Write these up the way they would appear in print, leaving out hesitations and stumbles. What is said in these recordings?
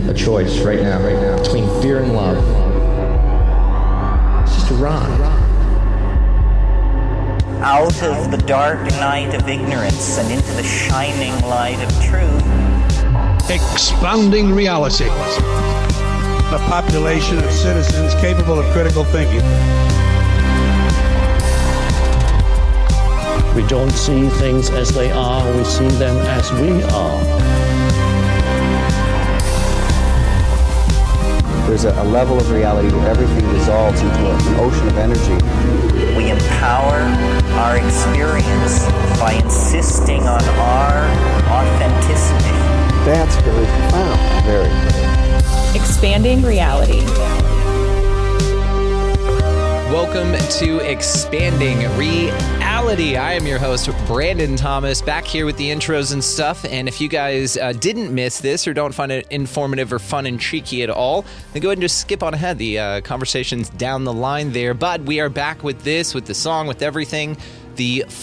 a choice right now, between fear and love. It's just a ride. Out of the dark night of ignorance and into the shining light of truth. Expanding reality. A population of citizens capable of critical thinking. We don't see things as they are, we see them as we are. There's a level of reality where everything dissolves into an ocean of energy. We empower our experience by insisting on our authenticity. That's very profound. Very. Expanding reality. Welcome to Expanding Reality. I am your host, Brandon Thomas, back here with the intros and stuff. And if you guys didn't miss this or don't find it informative or fun and cheeky at all, then go ahead and just skip on ahead. The conversation's down the line there. But we are back with this, with the song, with everything.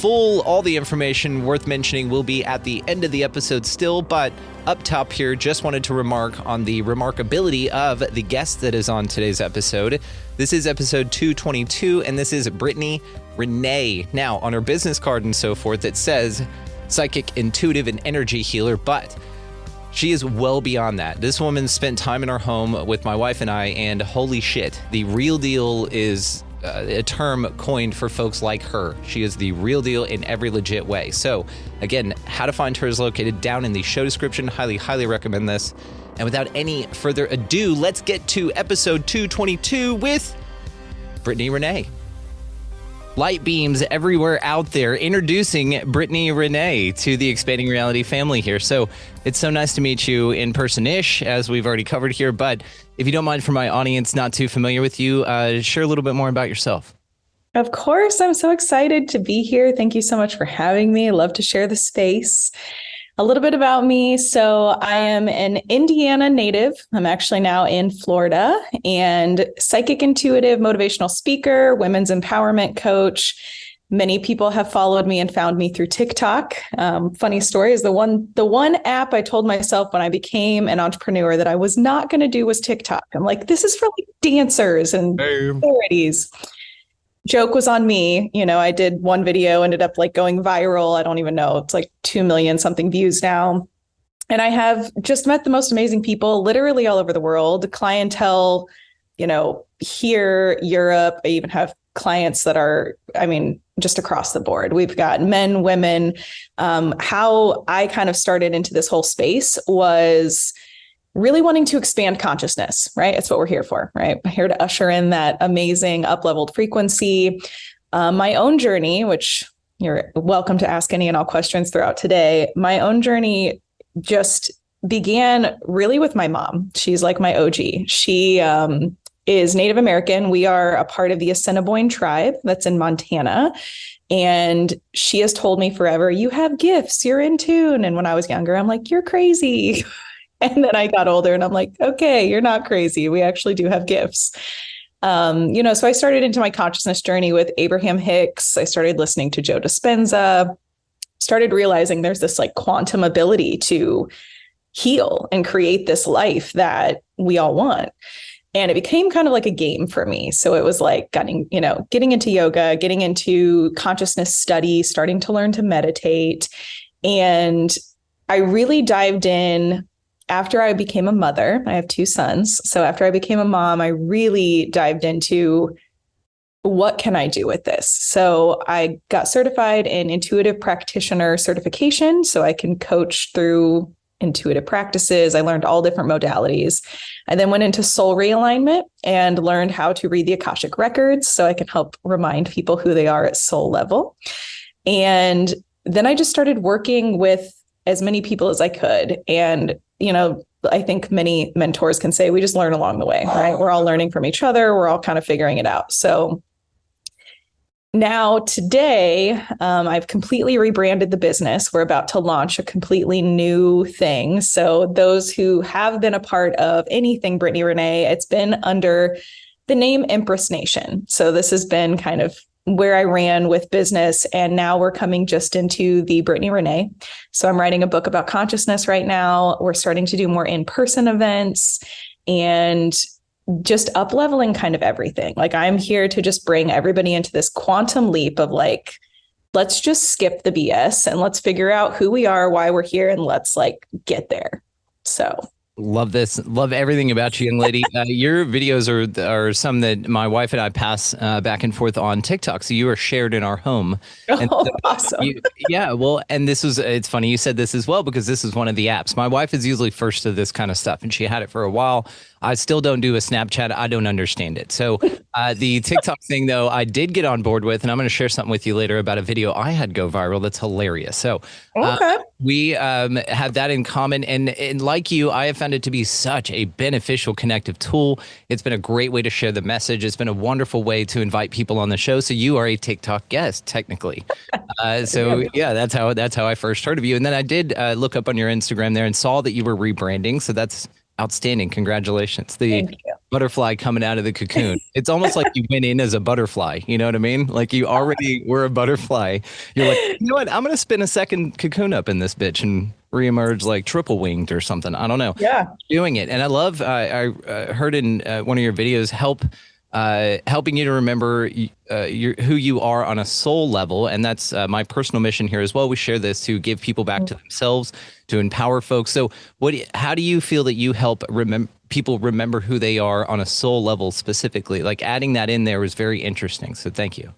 All the information worth mentioning will be at the end of the episode still, but up top here, just wanted to remark on the remarkability of the guest that is on today's episode. This is episode 222, and this is Brittany Renee. Now, on her business card and so forth, it says psychic, intuitive, and energy healer, but she is well beyond that. This woman spent time in our home with my wife and I, and holy shit, the real deal is a term coined for folks like her. She is the real deal in every legit way. So again, how to find her is located down in the show description. Highly recommend this. And without any further ado, let's get to episode 222 with Brittany Renee. Light beams everywhere out there, introducing Brittany Renee to the Expanding Reality family here. So it's so nice to meet you in person-ish, as we've already covered here. But if you don't mind, for my audience not too familiar with you, share a little bit more about yourself. Of course, I'm so excited to be here. Thank you so much for having me. I love to share the space. A little bit about me. So I am an Indiana native. I'm actually now in Florida, and psychic, intuitive, motivational speaker, women's empowerment coach. Many people have followed me and found me through TikTok. Funny story is the one app I told myself when I became an entrepreneur that I was not going to do was TikTok. I'm like, this is for like dancers and charities. Joke was on me. You know, I did one video, ended up like going viral. I don't even know. It's like 2 million something views now. And I have just met the most amazing people literally all over the world, clientele, you know, here, Europe. I even have clients that are, just across the board. We've got men, women. How I kind of started into this whole space was really wanting to expand consciousness, right? It's what we're here for, right? We're here to usher in that amazing up-leveled frequency. My own journey, which you're welcome to ask any and all questions throughout today. My own journey just began really with my mom. She's like my OG. She is Native American. We are a part of the Assiniboine tribe that's in Montana. And she has told me forever, you have gifts, you're in tune. And when I was younger, I'm like, you're crazy. And then I got older and I'm like, okay, you're not crazy. We actually do have gifts. So I started into my consciousness journey with Abraham Hicks. I started listening to Joe Dispenza, started realizing there's this like quantum ability to heal and create this life that we all want. And it became kind of like a game for me. So it was like getting into yoga, getting into consciousness study, starting to learn to meditate. And I really dived in after I became a mother. I have 2 sons. So after I became a mom, I really dived into what can I do with this? So I got certified in intuitive practitioner certification, so I can coach through intuitive practices. I learned all different modalities. I then went into soul realignment and learned how to read the Akashic records so I can help remind people who they are at soul level. And then I just started working with as many people as I could. And I think many mentors can say we just learn along the way, right? We're all learning from each other. We're all kind of figuring it out. So now today, I've completely rebranded the business. We're about to launch a completely new thing. So those who have been a part of anything Brittany Renee, it's been under the name Empress Nation. So this has been kind of where I ran with business. And now we're coming just into the Brittany Renee. So I'm writing a book about consciousness right now. We're starting to do more in-person events and just up leveling kind of everything. Like I'm here to just bring everybody into this quantum leap of like, let's just skip the BS and let's figure out who we are, why we're here, and let's like get there. So love this. Love everything about you, young lady. Your videos are some that my wife and I pass back and forth on TikTok. So you are shared in our home. And awesome. Yeah. Well, and it's funny you said this as well, because this is one of the apps. My wife is usually first to this kind of stuff, and she had it for a while. I still don't do a Snapchat. I don't understand it. So the TikTok thing, though, I did get on board with, and I'm going to share something with you later about a video I had go viral. That's hilarious. So we have that in common. And like you, I have found it to be such a beneficial connective tool. It's been a great way to share the message. It's been a wonderful way to invite people on the show. So you are a TikTok guest, technically. Yeah, that's how I first heard of you. And then I did look up on your Instagram there and saw that you were rebranding. So that's outstanding. Congratulations. The butterfly coming out of the cocoon. It's almost like you went in as a butterfly. You know what I mean? Like you already were a butterfly. You're like, you know what? I'm going to spin a second cocoon up in this bitch and reemerge like triple winged or something. I don't know. Yeah. Doing it. And I love, I heard in one of your videos, helping you to remember who you are on a soul level. And that's my personal mission here as well. We share this to give people back to themselves, to empower folks. So how do you feel that you help people remember who they are on a soul level specifically? Like adding that in there was very interesting. So thank you.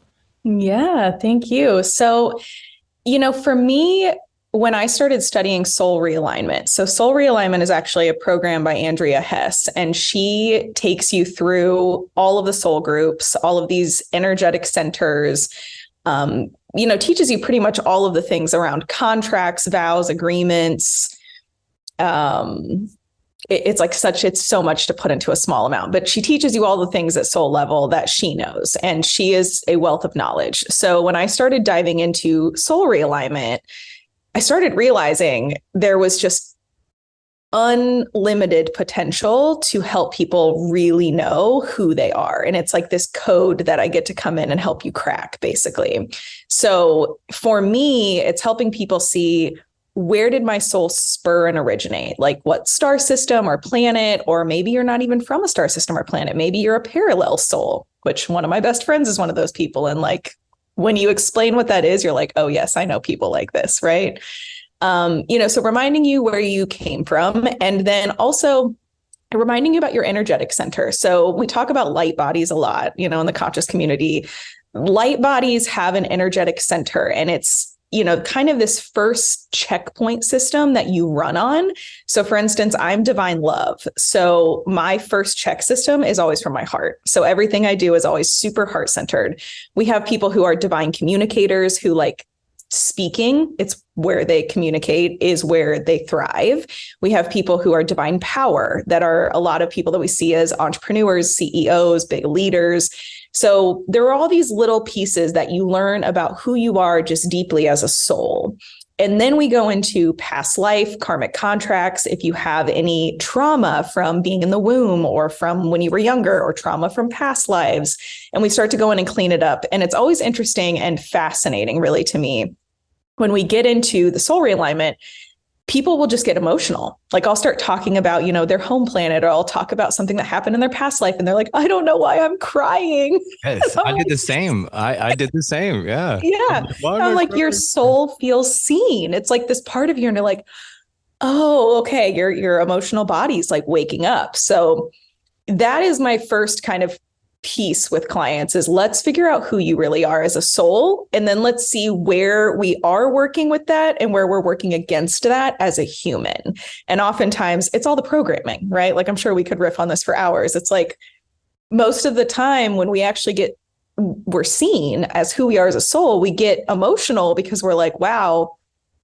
Yeah, thank you. So, for me, when I started studying soul realignment, so soul realignment is actually a program by Andrea Hess, and she takes you through all of the soul groups, all of these energetic centers, teaches you pretty much all of the things around contracts, vows, agreements. It's so much to put into a small amount, but she teaches you all the things at soul level that she knows, and she is a wealth of knowledge. So when I started diving into soul realignment, I started realizing there was just unlimited potential to help people really know who they are. And it's like this code that I get to come in and help you crack, basically. So for me, it's helping people see, where did my soul spur and originate? Like what star system or planet, or maybe you're not even from a star system or planet. Maybe you're a parallel soul, which one of my best friends is one of those people. And like, when you explain what that is, you're like, oh yes, I know people like this, right? So reminding you where you came from, and then also reminding you about your energetic center. So we talk about light bodies a lot, in the conscious community. Light bodies have an energetic center, and it's, kind of this first checkpoint system that you run on. So for instance, I'm divine love. So my first check system is always from my heart. So everything I do is always super heart centered. We have people who are divine communicators who like speaking. It's where they communicate is where they thrive. We have people who are divine power, that are a lot of people that we see as entrepreneurs, CEOs, big leaders. So there are all these little pieces that you learn about who you are just deeply as a soul. And then we go into past life, karmic contracts. If you have any trauma from being in the womb, or from when you were younger, or trauma from past lives, and we start to go in and clean it up. And it's always interesting and fascinating, really, to me, when we get into the soul realignment. People will just get emotional. Like I'll start talking about, their home planet, or I'll talk about something that happened in their past life. And they're like, I don't know why I'm crying. Yes, I did the same. I did the same. Yeah. Yeah. I'm like, your soul feels seen. It's like this part of you, and you're like, oh, okay. Your emotional body's like waking up. So that is my first kind of piece with clients, is let's figure out who you really are as a soul. And then let's see where we are working with that and where we're working against that as a human. And oftentimes it's all the programming, right? Like I'm sure we could riff on this for hours. It's like most of the time when we actually we're seen as who we are as a soul, we get emotional because we're like, wow,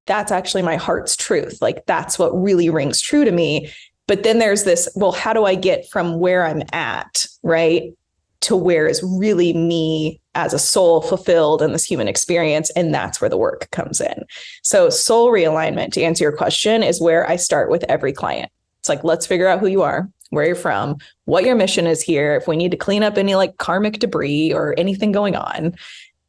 that's actually my heart's truth. Like that's what really rings true to me. But then there's this, well, how do I get from where I'm at, right, to where is really me as a soul fulfilled in this human experience? And that's where the work comes in. So soul realignment, to answer your question, is where I start with every client. It's like, let's figure out who you are, where you're from, what your mission is here, if we need to clean up any like karmic debris or anything going on.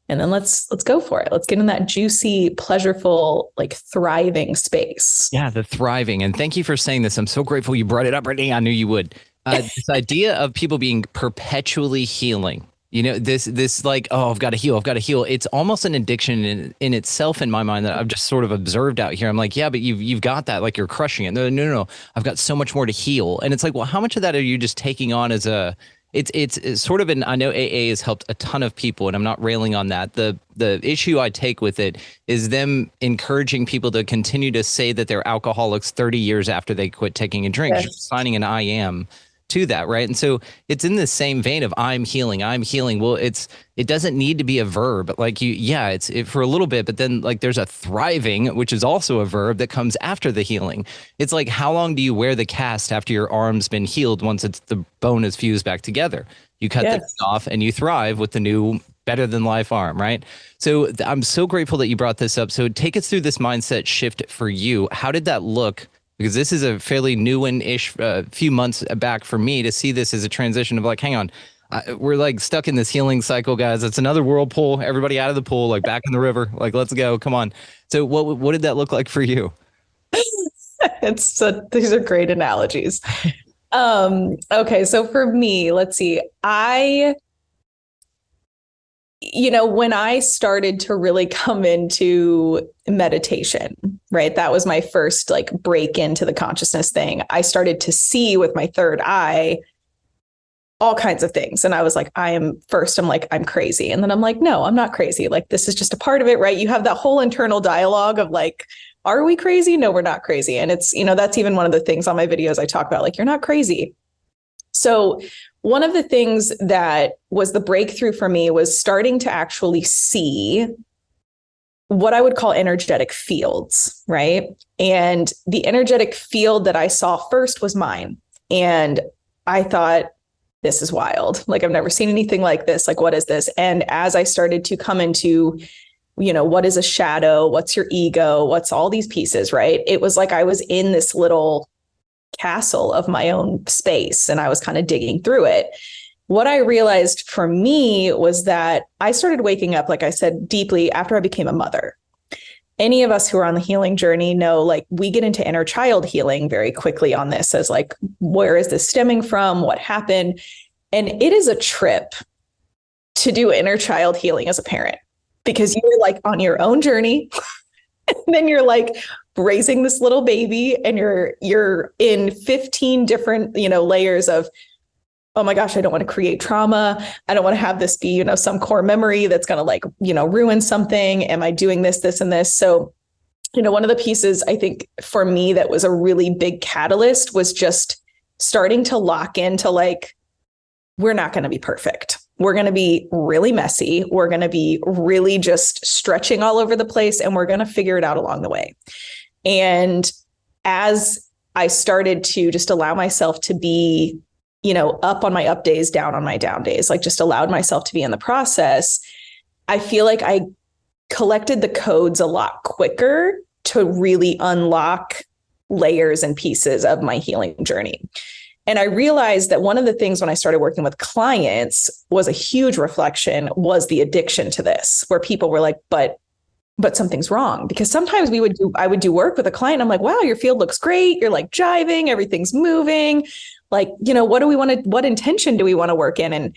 And then let's go for it. Let's get in that juicy, pleasureful, like thriving space. Yeah, the thriving. And thank you for saying this. I'm so grateful you brought it up, Brittany. I knew you would. This idea of people being perpetually healing. You know, this like, oh, I've got to heal. I've got to heal. It's almost an addiction in itself in my mind that I've just sort of observed out here. I'm like, yeah, but you've got that. Like, you're crushing it. No. I've got so much more to heal. And it's like, well, how much of that are you just taking on as a, it's sort of I know AA has helped a ton of people, and I'm not railing on that. The issue I take with it is them encouraging people to continue to say that they're alcoholics 30 years after they quit taking a drink, Yes. signing an I am to that, right? And so it's in the same vein of I'm healing. Well, it doesn't need to be a verb. Like it's for a little bit, but then like there's a thriving, which is also a verb that comes after the healing. It's like, how long do you wear the cast after your arm's been healed once the bone is fused back together? You cut the thing off and you thrive with the new better than life arm, right? So I'm so grateful that you brought this up. So take us through this mindset shift for you. How did that look? Because this is a fairly new-ish few months back for me to see this as a transition of like, hang on, we're like stuck in this healing cycle, guys. It's another whirlpool. Everybody out of the pool, like back in the river. Like, let's go. Come on. So what did that look like for you? These are great analogies. Okay, so for me, let's see. When I started to really come into meditation, right? That was my first like break into the consciousness thing. I started to see with my third eye all kinds of things. And I was like, I'm crazy. And then I'm like, no, I'm not crazy. Like, this is just a part of it, right? You have that whole internal dialogue of like, are we crazy? No, we're not crazy. And it's, that's even one of the things on my videos I talk about, like, you're not crazy. So one of the things that was the breakthrough for me was starting to actually see what I would call energetic fields, right? And the energetic field that I saw first was mine. And I thought, this is wild. Like, I've never seen anything like this. Like, what is this? And as I started to come into, what is a shadow? What's your ego? What's all these pieces, right? It was like I was in this little castle of my own space, and I was kind of digging through it. What I realized for me was that I started waking up, like I said, deeply after I became a mother. Any of us who are on the healing journey know, like, we get into inner child healing very quickly on this as like, where is this stemming from? What happened? And it is a trip to do inner child healing as a parent, because you're like on your own journey. And then you're like raising this little baby, and you're in 15 different, layers of, oh my gosh, I don't want to create trauma. I don't want to have this be, some core memory that's going to like, ruin something. Am I doing this, this, and this? So, one of the pieces I think for me that was a really big catalyst was just starting to lock into like, we're not going to be perfect. We're going to be really messy. We're going to be really just stretching all over the place, and we're going to figure it out along the way. And as I started to just allow myself to be, up on my up days, down on my down days, like just allowed myself to be in the process, I feel like I collected the codes a lot quicker to really unlock layers and pieces of my healing journey. And I realized that one of the things when I started working with clients was a huge reflection was the addiction to this, where people were like, but something's wrong. Because sometimes I would do work with a client. I'm like, wow, your field looks great. You're like jiving, everything's moving. Like, what intention do we want to work in? And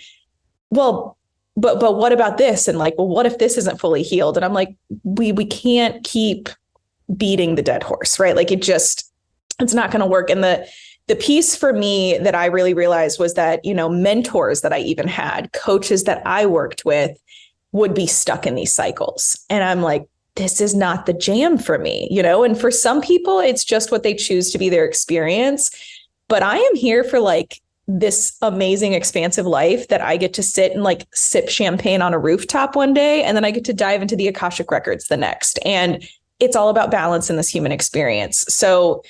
well, but what about this? And like, well, what if this isn't fully healed? And I'm like, we can't keep beating the dead horse, right? Like it's not going to work. And the piece for me that I really realized was that, mentors that I even had, coaches that I worked with would be stuck in these cycles. And I'm like, this is not the jam for me, and for some people, it's just what they choose to be their experience. But I am here for like this amazing expansive life that I get to sit and like sip champagne on a rooftop one day. And then I get to dive into the Akashic records the next. And it's all about balance in this human experience. So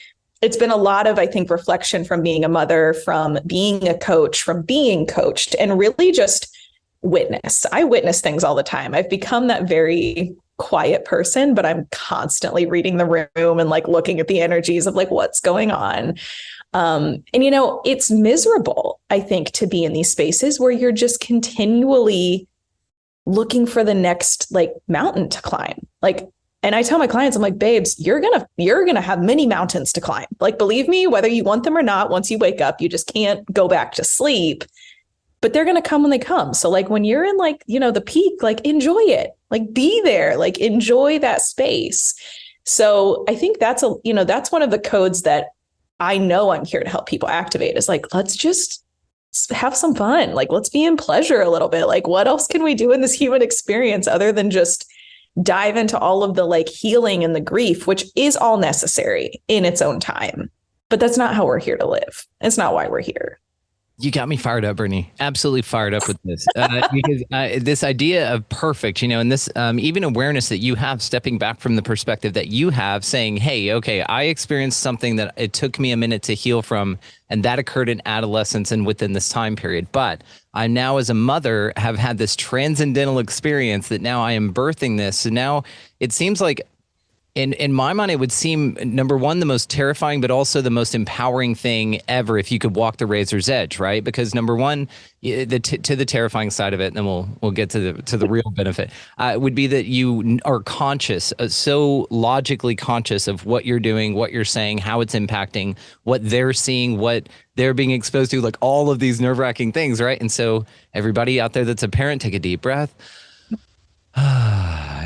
it's been a lot of, I think, reflection from being a mother, from being a coach, from being coached, and really just witness. I witness things all the time. I've become that very quiet person, but I'm constantly reading the room and like looking at the energies of like what's going on. And it's miserable, I think, to be in these spaces where you're just continually looking for the next like mountain to climb. Like, and I tell my clients, I'm like, babes, you're going to have many mountains to climb. Like, believe me, whether you want them or not, once you wake up, you just can't go back to sleep, but they're going to come when they come. So like when you're in like, you know, the peak, like enjoy it, like be there, like enjoy that space. So I think that's that's one of the codes that I know I'm here to help people activate is like, let's just have some fun. Like, let's be in pleasure a little bit. Like, what else can we do in this human experience other than just dive into all of the like healing and the grief, which is all necessary in its own time. But that's not how we're here to live. It's not why we're here. You got me fired up, Brittany. Absolutely fired up with this because this idea of perfect, you know, and this even awareness that you have stepping back from the perspective that you have saying, hey, okay, I experienced something that it took me a minute to heal from, and that occurred in adolescence and within this time period. But I now as a mother have had this transcendental experience that now I am birthing this. So now it seems like in my mind, it would seem, number one, the most terrifying, but also the most empowering thing ever if you could walk the razor's edge, right? Because number one, to the terrifying side of it, and then we'll get to the real benefit, would be that you are conscious, so logically conscious of what you're doing, what you're saying, how it's impacting, what they're seeing, what they're being exposed to, like all of these nerve-wracking things, right? And so everybody out there that's a parent, take a deep breath.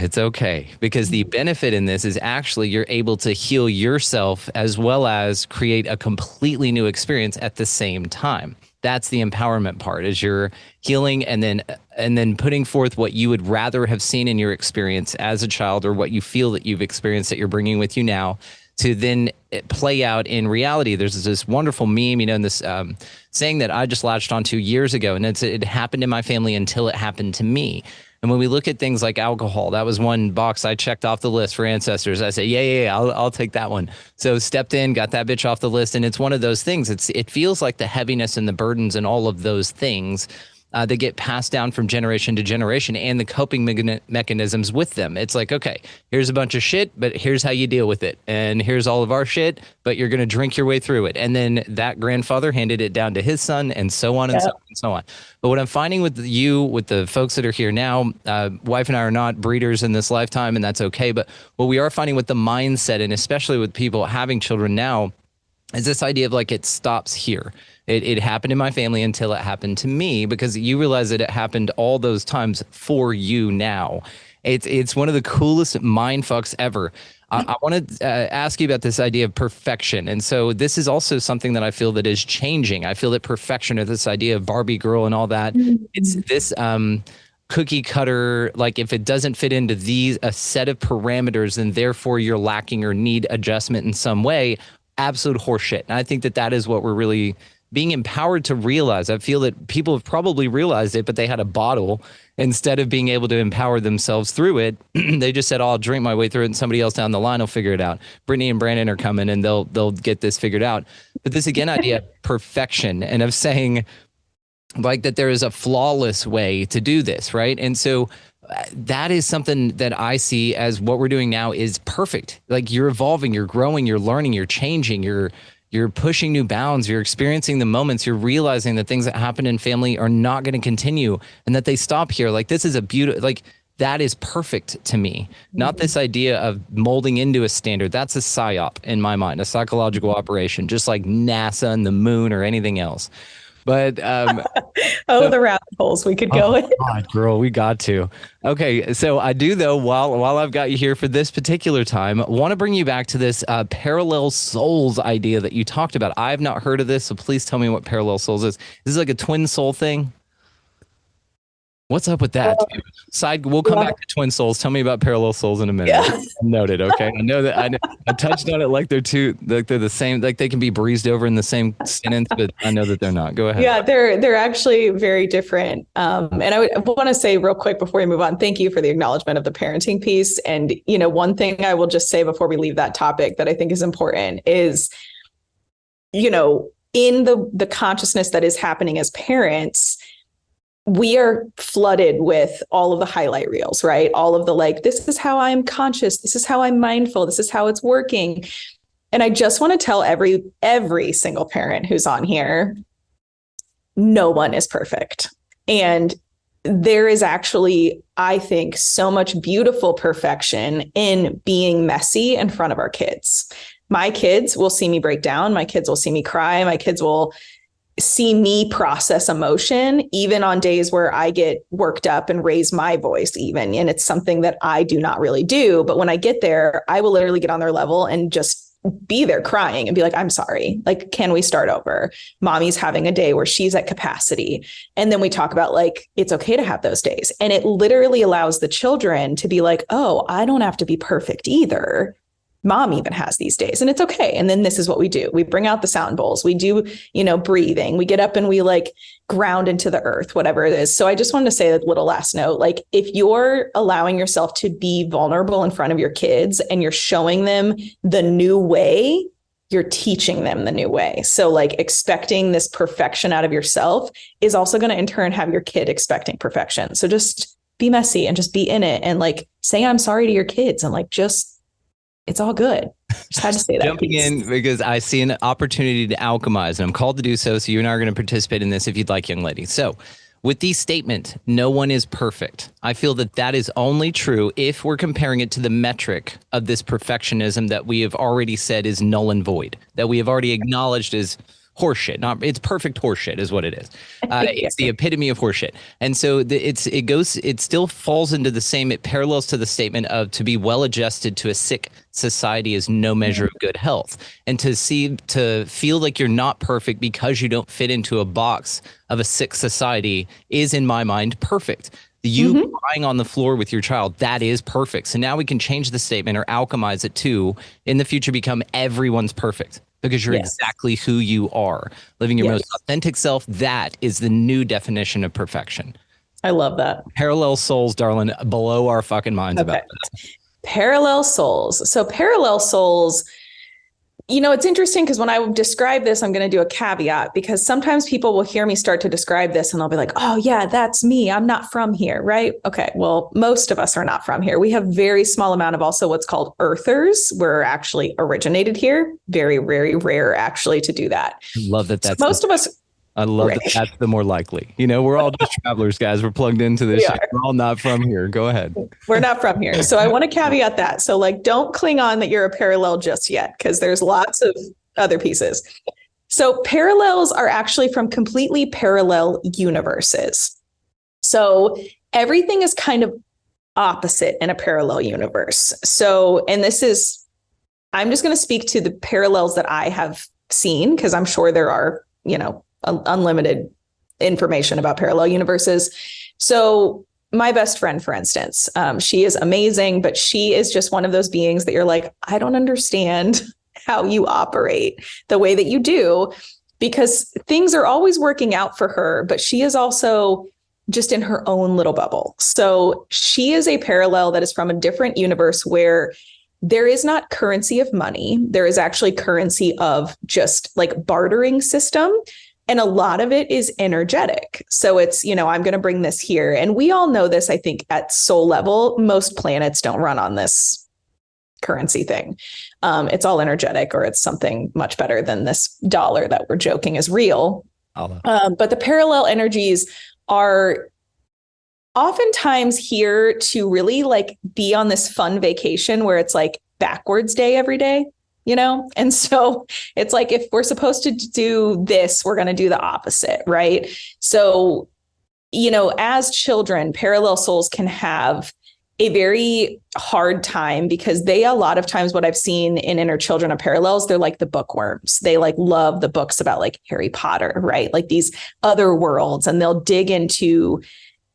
It's okay, because the benefit in this is actually you're able to heal yourself as well as create a completely new experience at the same time. That's the empowerment part, is you're healing and then putting forth what you would rather have seen in your experience as a child, or what you feel that you've experienced that you're bringing with you now, to then play out in reality. There's this wonderful meme, you know, and this saying that I just latched onto years ago, and it happened in my family until it happened to me. And when we look at things like alcohol, that was one box I checked off the list for ancestors. I said, yeah, I'll take that one. So stepped in, got that bitch off the list. And it's one of those things. It feels like the heaviness and the burdens and all of those things that get passed down from generation to generation, and the coping mechanisms with them. It's like, okay, here's a bunch of shit, but here's how you deal with it. And here's all of our shit, but you're going to drink your way through it. And then that grandfather handed it down to his son, and so on and so on and so on. But what I'm finding with you, with the folks that are here now, wife and I are not breeders in this lifetime, and that's okay. But what we are finding with the mindset, and especially with people having children now, is this idea of like, it stops here. It happened in my family until it happened to me, because you realize that it happened all those times for you now. It's one of the coolest mind fucks ever. I want to ask you about this idea of perfection. And so this is also something that I feel that is changing. I feel that perfection, or this idea of Barbie girl and all that, it's this cookie cutter, like if it doesn't fit into a set of parameters, then therefore you're lacking or need adjustment in some way. Absolute horseshit. And I think that is what we're really being empowered to realize. I feel that people have probably realized it, but they had a bottle instead of being able to empower themselves through it. They just said, oh, I'll drink my way through it, and somebody else down the line will figure it out. Brittany and Brandon are coming, and they'll get this figured out. But this, again, idea of perfection, and of saying like that there is a flawless way to do this, right? And so that is something that I see as what we're doing now is perfect. Like, you're evolving, you're growing, you're learning, you're changing, you're pushing new bounds, you're experiencing the moments, you're realizing that things that happen in family are not going to continue, and that they stop here. Like, this is a beautiful, like, that is perfect to me. Not this idea of molding into a standard. That's a psyop in my mind, a psychological operation, just like NASA and the moon or anything else. But the rabbit holes we could go in. God, girl, we got to. Okay, so I do, though, while I've got you here for this particular time, want to bring you back to this parallel souls idea that you talked about. I have not heard of this, so please tell me what parallel souls is. Is this like a twin soul thing? What's up with that? We'll come back to twin souls. Tell me about parallel souls in a minute. Yeah. Noted. Okay. I know that I touched on it like they're the same, like they can be breezed over in the same sentence, but I know that they're not. Go ahead. Yeah, they're actually very different. And I want to say real quick before we move on, thank you for the acknowledgement of the parenting piece. And, you know, one thing I will just say before we leave that topic that I think is important is, you know, in the consciousness that is happening as parents, we are flooded with all of the highlight reels, right? All of the, like, this is how I'm conscious. This is how I'm mindful. This is how it's working. And I just want to tell every single parent who's on here, no one is perfect. And there is actually, I think, so much beautiful perfection in being messy in front of our kids. My kids will see me break down. My kids will see me cry. My kids will see me process emotion, even on days where I get worked up and raise my voice even. And it's something that I do not really do. But when I get there, I will literally get on their level and just be there crying and be like, I'm sorry. Like, can we start over? Mommy's having a day where she's at capacity. And then we talk about like, it's okay to have those days. And it literally allows the children to be like, oh, I don't have to be perfect either. Mom even has these days and it's okay. And then this is what we do. We bring out the sound bowls. We do, breathing. We get up and we like ground into the earth, whatever it is. So I just wanted to say a little last note, like if you're allowing yourself to be vulnerable in front of your kids and you're showing them the new way, you're teaching them the new way. So like expecting this perfection out of yourself is also going to in turn have your kid expecting perfection. So just be messy and just be in it and like say, I'm sorry to your kids and like, it's all good. Just had to say that. Jumping in because I see an opportunity to alchemize and I'm called to do so. So you and I are going to participate in this if you'd like, young lady. So with the statement, no one is perfect. I feel that that is only true if we're comparing it to the metric of this perfectionism that we have already said is null and void, that we have already acknowledged is horseshit. It's perfect horseshit is what it is. It's the epitome of horseshit. And so it still falls into the same, it parallels to the statement of to be well adjusted to a sick society is no measure of good health. And to feel like you're not perfect because you don't fit into a box of a sick society is in my mind perfect. You crying on the floor with your child, that is perfect. So now we can change the statement or alchemize it to in the future become everyone's perfect. Because you're exactly who you are, living your most authentic self. That is the new definition of perfection. I love that. Parallel souls, darling, blow our fucking minds about this. Parallel souls. So parallel souls, it's interesting because when I describe this, I'm going to do a caveat because sometimes people will hear me start to describe this and they'll be like, oh yeah, that's me. I'm not from here. Right. Okay. Well, most of us are not from here. We have very small amount of also what's called earthers. We're actually originated here. Very, very rare actually to do that. I love that. That's so most of us. I love that that's the more likely. We're all just travelers, guys. We're plugged into this. We're all not from here. Go ahead. We're not from here. So I want to caveat that. So like, don't cling on that you're a parallel just yet, because there's lots of other pieces. So parallels are actually from completely parallel universes. So everything is kind of opposite in a parallel universe. So, and I'm just going to speak to the parallels that I have seen, because I'm sure there are, unlimited information about parallel universes. So my best friend, for instance, she is amazing, but she is just one of those beings that you're like, I don't understand how you operate the way that you do, because things are always working out for her, but she is also just in her own little bubble. So she is a parallel that is from a different universe where there is not currency of money. There is actually currency of just like bartering system. And a lot of it is energetic. So it's, I'm going to bring this here. And we all know this, I think, at soul level. Most planets don't run on this currency thing. It's all energetic, or it's something much better than this dollar that we're joking is real. But the parallel energies are oftentimes here to really like be on this fun vacation where it's like backwards day every day. And so it's like, if we're supposed to do this, we're going to do the opposite. Right. So, as children, parallel souls can have a very hard time because a lot of times what I've seen in inner children of parallels, they're like the bookworms. They like love the books about like Harry Potter, right? Like these other worlds, and they'll dig into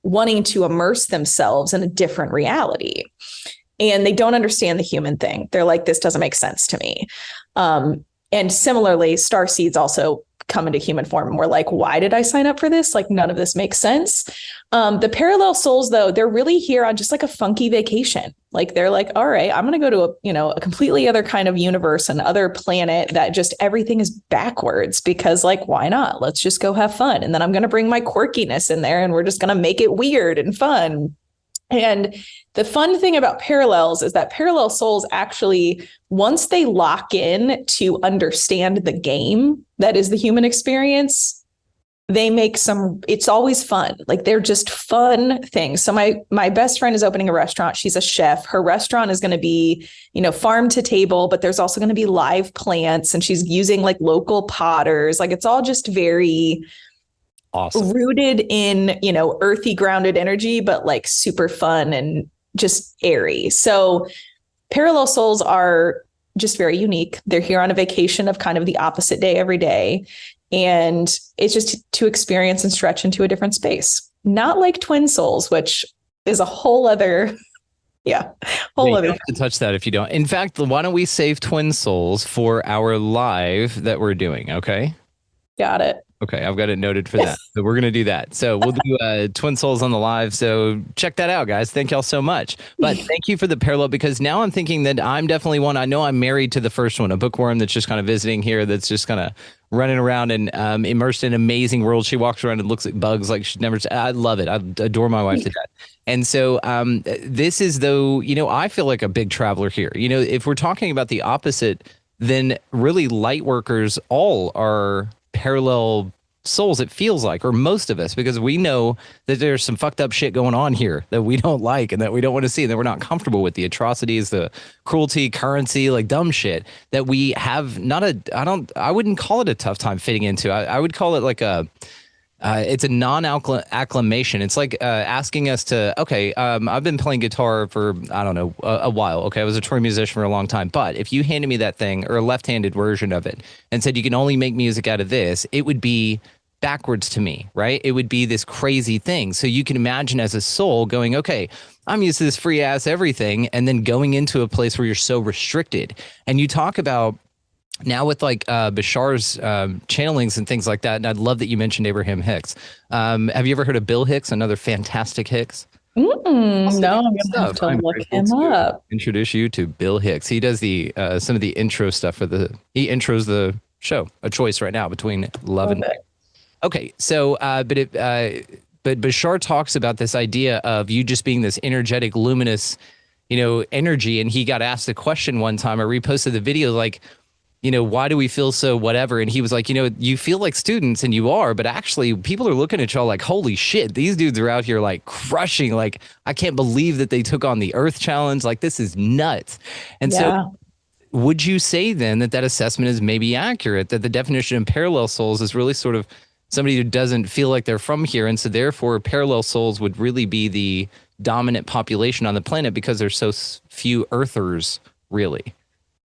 wanting to immerse themselves in a different reality. And they don't understand the human thing. They're like, this doesn't make sense to me. And similarly, starseeds also come into human form. And we're like, why did I sign up for this? Like, none of this makes sense. The parallel souls, though, they're really here on just like a funky vacation. Like, they're like, all right, I'm going to go to a completely other kind of universe, and other planet that just everything is backwards, because like, why not? Let's just go have fun. And then I'm going to bring my quirkiness in there, and we're just going to make it weird and fun. And the fun thing about parallels is that parallel souls actually, once they lock in to understand the game that is the human experience, they make it's always fun. Like they're just fun things. So my best friend is opening a restaurant. She's a chef. Her restaurant is going to be, farm to table, but there's also going to be live plants, and she's using like local potters. Like it's all just very awesome, rooted in, earthy, grounded energy, but like super fun and just airy. So parallel souls are just very unique. They're here on a vacation of kind of the opposite day every day. And it's just to experience and stretch into a different space. Not like twin souls, which is a whole other, whole other. You have to touch that if you don't. In fact, why don't we save twin souls for our live that we're doing? Okay. Got it. Okay, I've got it noted for that. So we're going to do that. So we'll do Twin Souls on the live. So check that out, guys. Thank y'all so much. But thank you for the parallel, because now I'm thinking that I'm definitely one. I know I'm married to the first one, a bookworm that's just kind of visiting here, that's just kind of running around and immersed in an amazing world. She walks around and looks at bugs like she'd never. I love it. I adore my wife to death. And so this is, though, I feel like a big traveler here. If we're talking about the opposite, then really light workers all are parallel souls, it feels like, or most of us, because we know that there's some fucked up shit going on here that we don't like and that we don't want to see, and that we're not comfortable with, the atrocities, the cruelty, currency, like dumb shit that we have I wouldn't call it a tough time fitting into. I would call it like it's a non-acclimation. It's like asking us to, okay, I've been playing guitar for, I don't know, a while. Okay, I was a touring musician for a long time. But if you handed me that thing, or a left-handed version of it, and said you can only make music out of this, it would be backwards to me, right? It would be this crazy thing. So you can imagine as a soul going, okay, I'm used to this free ass everything, and then going into a place where you're so restricted. And you talk about now with like Bashar's channelings and things like that. And I'd love that you mentioned Abraham Hicks. Have you ever heard of Bill Hicks, another fantastic Hicks? No, I'm going to have to look him up. Introduce you to Bill Hicks. He does the some of the intro stuff he intros the show, A Choice Right Now Between Love and Hate. Okay, so but Bashar talks about this idea of you just being this energetic, luminous, energy. And he got asked a question one time. I reposted the video, like, why do we feel so whatever? And he was like, you feel like students, and you are, but actually people are looking at y'all like, holy shit, these dudes are out here like crushing. Like, I can't believe that they took on the Earth Challenge. Like, this is nuts. And so would you say then that assessment is maybe accurate, that the definition of parallel souls is really sort of somebody who doesn't feel like they're from here, and so therefore parallel souls would really be the dominant population on the planet because there's so few Earthers, really?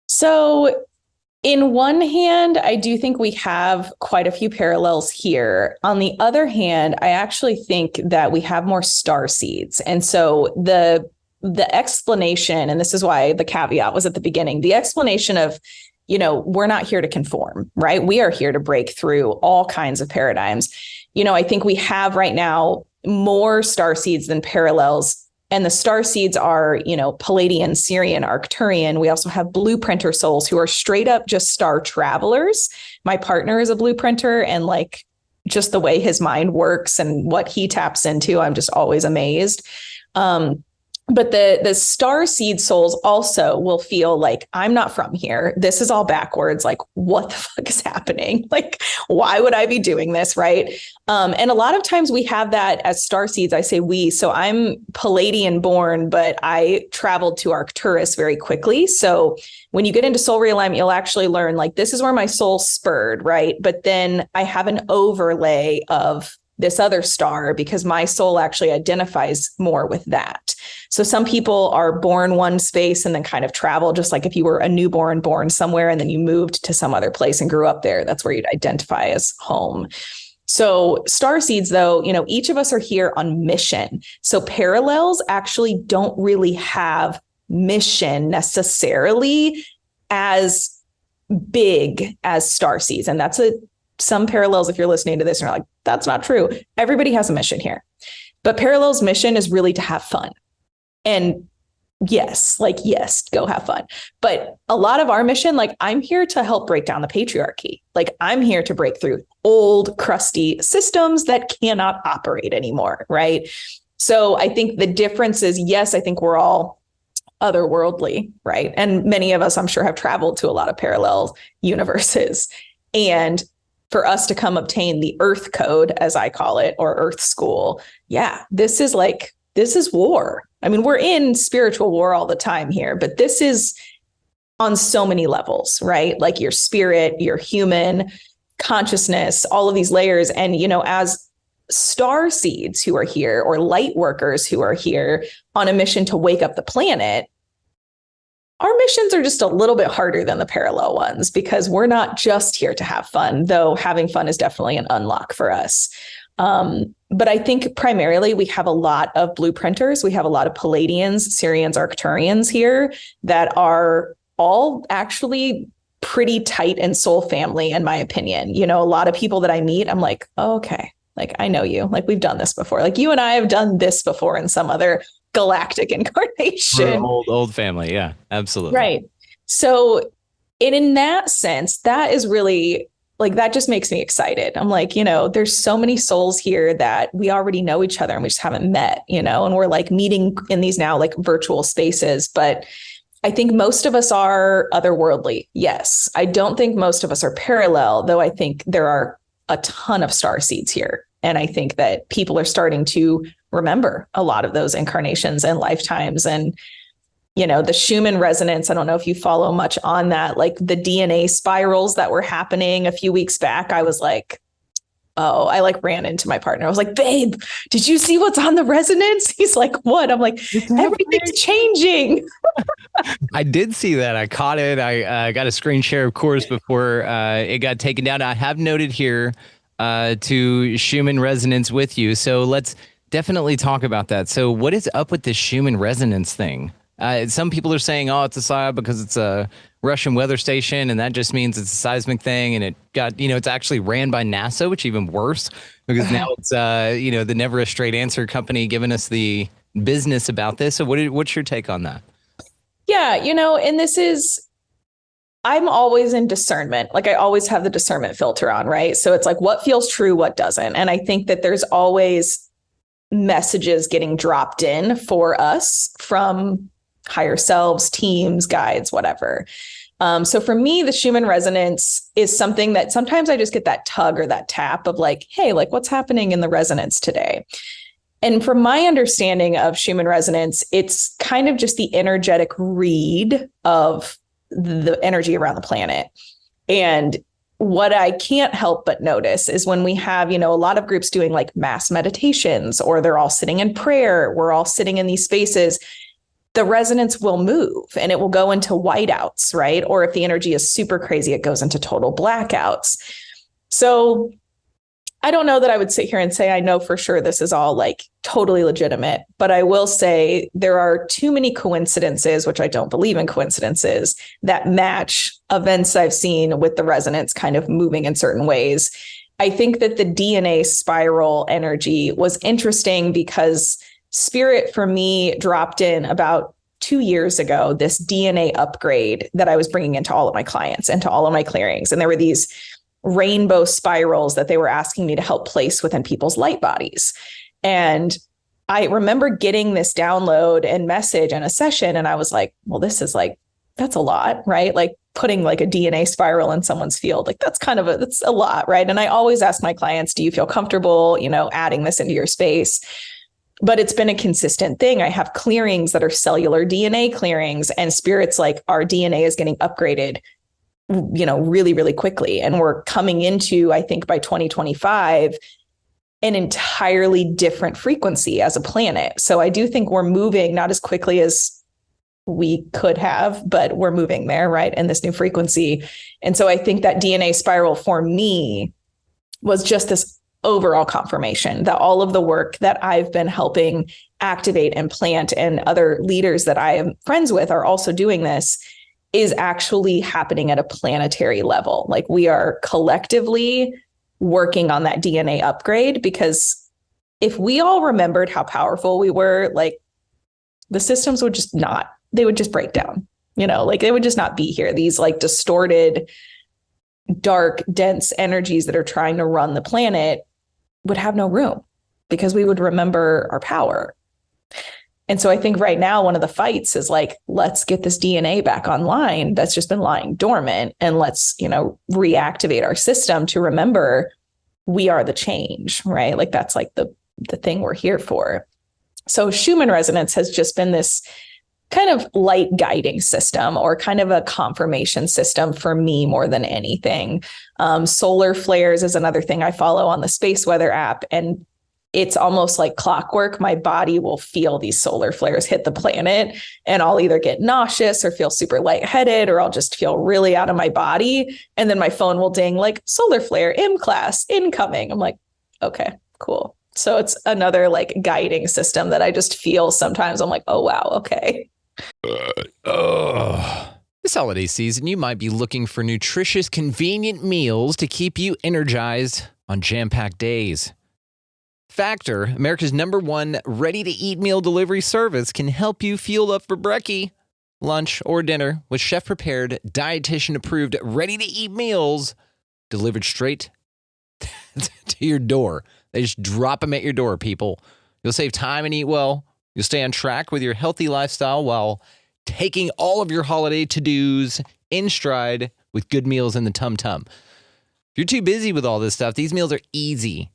So in one hand, I do think we have quite a few parallels here. On the other hand, I actually think that we have more star seeds. And so the explanation, and this is why the caveat was at the beginning, the explanation of, we're not here to conform, right? We are here to break through all kinds of paradigms. I think we have right now more star seeds than parallels. And the star seeds are, Palladian, Syrian, Arcturian. We also have blueprinter souls who are straight up just star travelers. My partner is a blueprinter, and like just the way his mind works and what he taps into, I'm just always amazed. But the star seed souls also will feel like, I'm not from here. This is all backwards. Like, what the fuck is happening? Like, why would I be doing this? Right. And a lot of times we have that as star seeds. I say we. So I'm Palladian born, but I traveled to Arcturus very quickly. So when you get into soul realignment, you'll actually learn, like, this is where my soul spurred. Right. But then I have an overlay of this other star because my soul actually identifies more with that. So some people are born one space and then kind of travel, just like if you were a newborn born somewhere and then you moved to some other place and grew up there, that's where you'd identify as home. So star seeds, though, each of us are here on mission. So parallels actually don't really have mission necessarily as big as star seeds. And that's some parallels, if you're listening to this and you're like, that's not true. Everybody has a mission here. But parallels' mission is really to have fun. And yes, go have fun. But a lot of our mission, like, I'm here to help break down the patriarchy. Like, I'm here to break through old, crusty systems that cannot operate anymore, right? So I think the difference is, yes, I think we're all otherworldly, right? And many of us, I'm sure, have traveled to a lot of parallel universes. And for us to come obtain the Earth Code, as I call it, or Earth School. Yeah, this is war. I mean, we're in spiritual war all the time here, but this is on so many levels, right? Like your spirit, your human consciousness, all of these layers. And, as star seeds who are here, or light workers who are here on a mission to wake up the planet, our missions are just a little bit harder than the parallel ones, because we're not just here to have fun, though having fun is definitely an unlock for us. But I think primarily we have a lot of blueprinters. We have a lot of Palladians, Syrians, Arcturians here that are all actually pretty tight and soul family, in my opinion. A lot of people that I meet, I'm like, oh, okay, like I know you, like we've done this before. Like you and I have done this before in some other galactic incarnation. Old family. Yeah, absolutely. Right. So in that sense, that is really like, that just makes me excited. I'm like, there's so many souls here that we already know each other and we just haven't met, and we're like meeting in these now like virtual spaces. But I think most of us are otherworldly. Yes. I don't think most of us are parallel, though I think there are a ton of star seeds here. And I think that people are starting to remember a lot of those incarnations and lifetimes. And, the Schumann resonance, I don't know if you follow much on that, like the DNA spirals that were happening a few weeks back. I was like, oh, I like ran into my partner. I was like, babe, did you see what's on the resonance? He's like, what? I'm like, everything's changing. I did see that. I caught it. I got a screen share, of course, before it got taken down. I have noted here to Schumann resonance with you. So let's definitely talk about that. So what is up with this Schumann resonance thing? Some people are saying, oh, it's a psyop because it's a Russian weather station, and that just means it's a seismic thing, and it got, it's actually ran by NASA, which is even worse, because now it's, the Never a Straight Answer company giving us the business about this. So what's your take on that? Yeah, and I'm always in discernment. Like I always have the discernment filter on, right? So it's like, what feels true, what doesn't? And I think that there's always messages getting dropped in for us from higher selves, teams, guides, whatever. So for me, the Schumann resonance is something that sometimes I just get that tug or that tap of like, hey, like what's happening in the resonance today? And from my understanding of Schumann resonance, it's kind of just the energetic read of the energy around the planet. And what I can't help but notice is when we have, a lot of groups doing like mass meditations, or they're all sitting in prayer, we're all sitting in these spaces, the resonance will move and it will go into whiteouts, right? Or if the energy is super crazy, it goes into total blackouts. So I don't know that I would sit here and say, I know for sure this is all like totally legitimate, but I will say there are too many coincidences, which I don't believe in coincidences, that match events I've seen with the resonance kind of moving in certain ways. I think that the DNA spiral energy was interesting because Spirit for me dropped in about 2 years ago, this DNA upgrade that I was bringing into all of my clients and to all of my clearings. And there were these rainbow spirals that they were asking me to help place within people's light bodies. And I remember getting this download and message in a session. And I was like, well, this is like, that's a lot, right? Like putting like a DNA spiral in someone's field, like that's a lot, right? And I always ask my clients, do you feel comfortable, adding this into your space? But it's been a consistent thing. I have clearings that are cellular DNA clearings, and Spirit's like, our DNA is getting upgraded, really, really quickly. And we're coming into, I think by 2025, an entirely different frequency as a planet. So I do think we're moving not as quickly as we could have, but we're moving there, right? In this new frequency. And so I think that DNA spiral for me was just this overall confirmation that all of the work that I've been helping activate and plant, and other leaders that I am friends with are also doing this, is actually happening at a planetary level. Like we are collectively working on that DNA upgrade, because if we all remembered how powerful we were, like the systems would just they would just break down, like they would just not be here. These like distorted, dark, dense energies that are trying to run the planet would have no room, because we would remember our power. And so I think right now, one of the fights is like, let's get this DNA back online that's just been lying dormant. And let's, reactivate our system to remember we are the change, right? Like that's like the thing we're here for. So Schumann resonance has just been this kind of light guiding system, or kind of a confirmation system for me more than anything. Solar flares is another thing I follow on the Space Weather app. And it's almost like clockwork. My body will feel these solar flares hit the planet, and I'll either get nauseous or feel super lightheaded, or I'll just feel really out of my body. And then my phone will ding like solar flare, class incoming. I'm like, okay, cool. So it's another like guiding system that I just feel sometimes. I'm like, oh, wow. Okay. This holiday season, you might be looking for nutritious, convenient meals to keep you energized on jam-packed days. Factor, America's #1 ready-to-eat meal delivery service, can help you fuel up for brekkie, lunch, or dinner with chef-prepared, dietitian-approved, ready-to-eat meals delivered straight to your door. They just drop them at your door, people. You'll save time and eat well. You'll stay on track with your healthy lifestyle while taking all of your holiday to-dos in stride with good meals in the tum-tum. If you're too busy with all this stuff, these meals are easy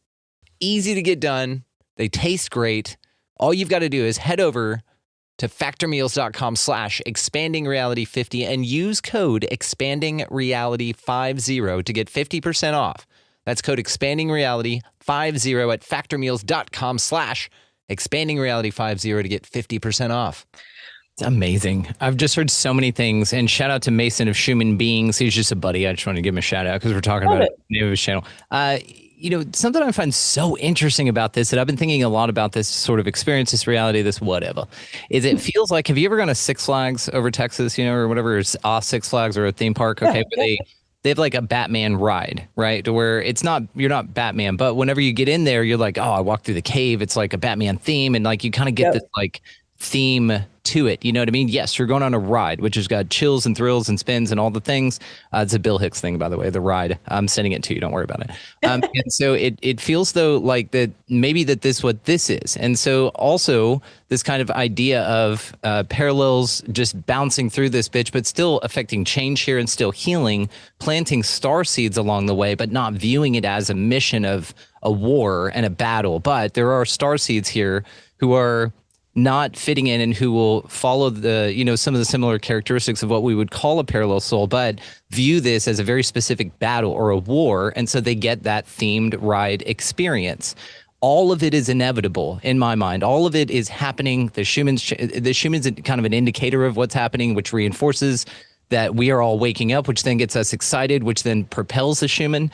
to get done. They taste great. All you've got to do is head over to factormeals.com/expandingreality50 and use code expandingreality50 to get 50% off. That's code expandingreality50 at factormeals.com/expandingreality50 to get 50% off. It's amazing. I've just heard so many things, and shout out to Mason of Schumann Beings. He's just a buddy. I just wanted to give him a shout out because we're talking about the name of his channel. Something I find so interesting about this, that I've been thinking a lot about this sort of experience, this reality, this whatever, is it feels like, have you ever gone to Six Flags over Texas, or whatever, it's Six Flags or a theme park, okay, where they have like a Batman ride, right? To where you're not Batman, but whenever you get in there, you're like, oh, I walked through the cave. It's like a Batman theme. And like, you kind of get this like theme to it. You know what I mean? Yes, you're going on a ride, which has got chills and thrills and spins and all the things. It's a Bill Hicks thing, by the way, the ride. I'm sending it to you. Don't worry about it. And so it feels though like that maybe that this what this is. And so also this kind of idea of parallels just bouncing through this bitch, but still affecting change here and still healing, planting star seeds along the way, but not viewing it as a mission of a war and a battle. But there are star seeds here who are not fitting in and who will follow the, some of the similar characteristics of what we would call a parallel soul, but view this as a very specific battle or a war. And so they get that themed ride experience. All of it is inevitable in my mind. All of it is happening. The Schumann's kind of an indicator of what's happening, which reinforces that we are all waking up, which then gets us excited, which then propels the Schumann.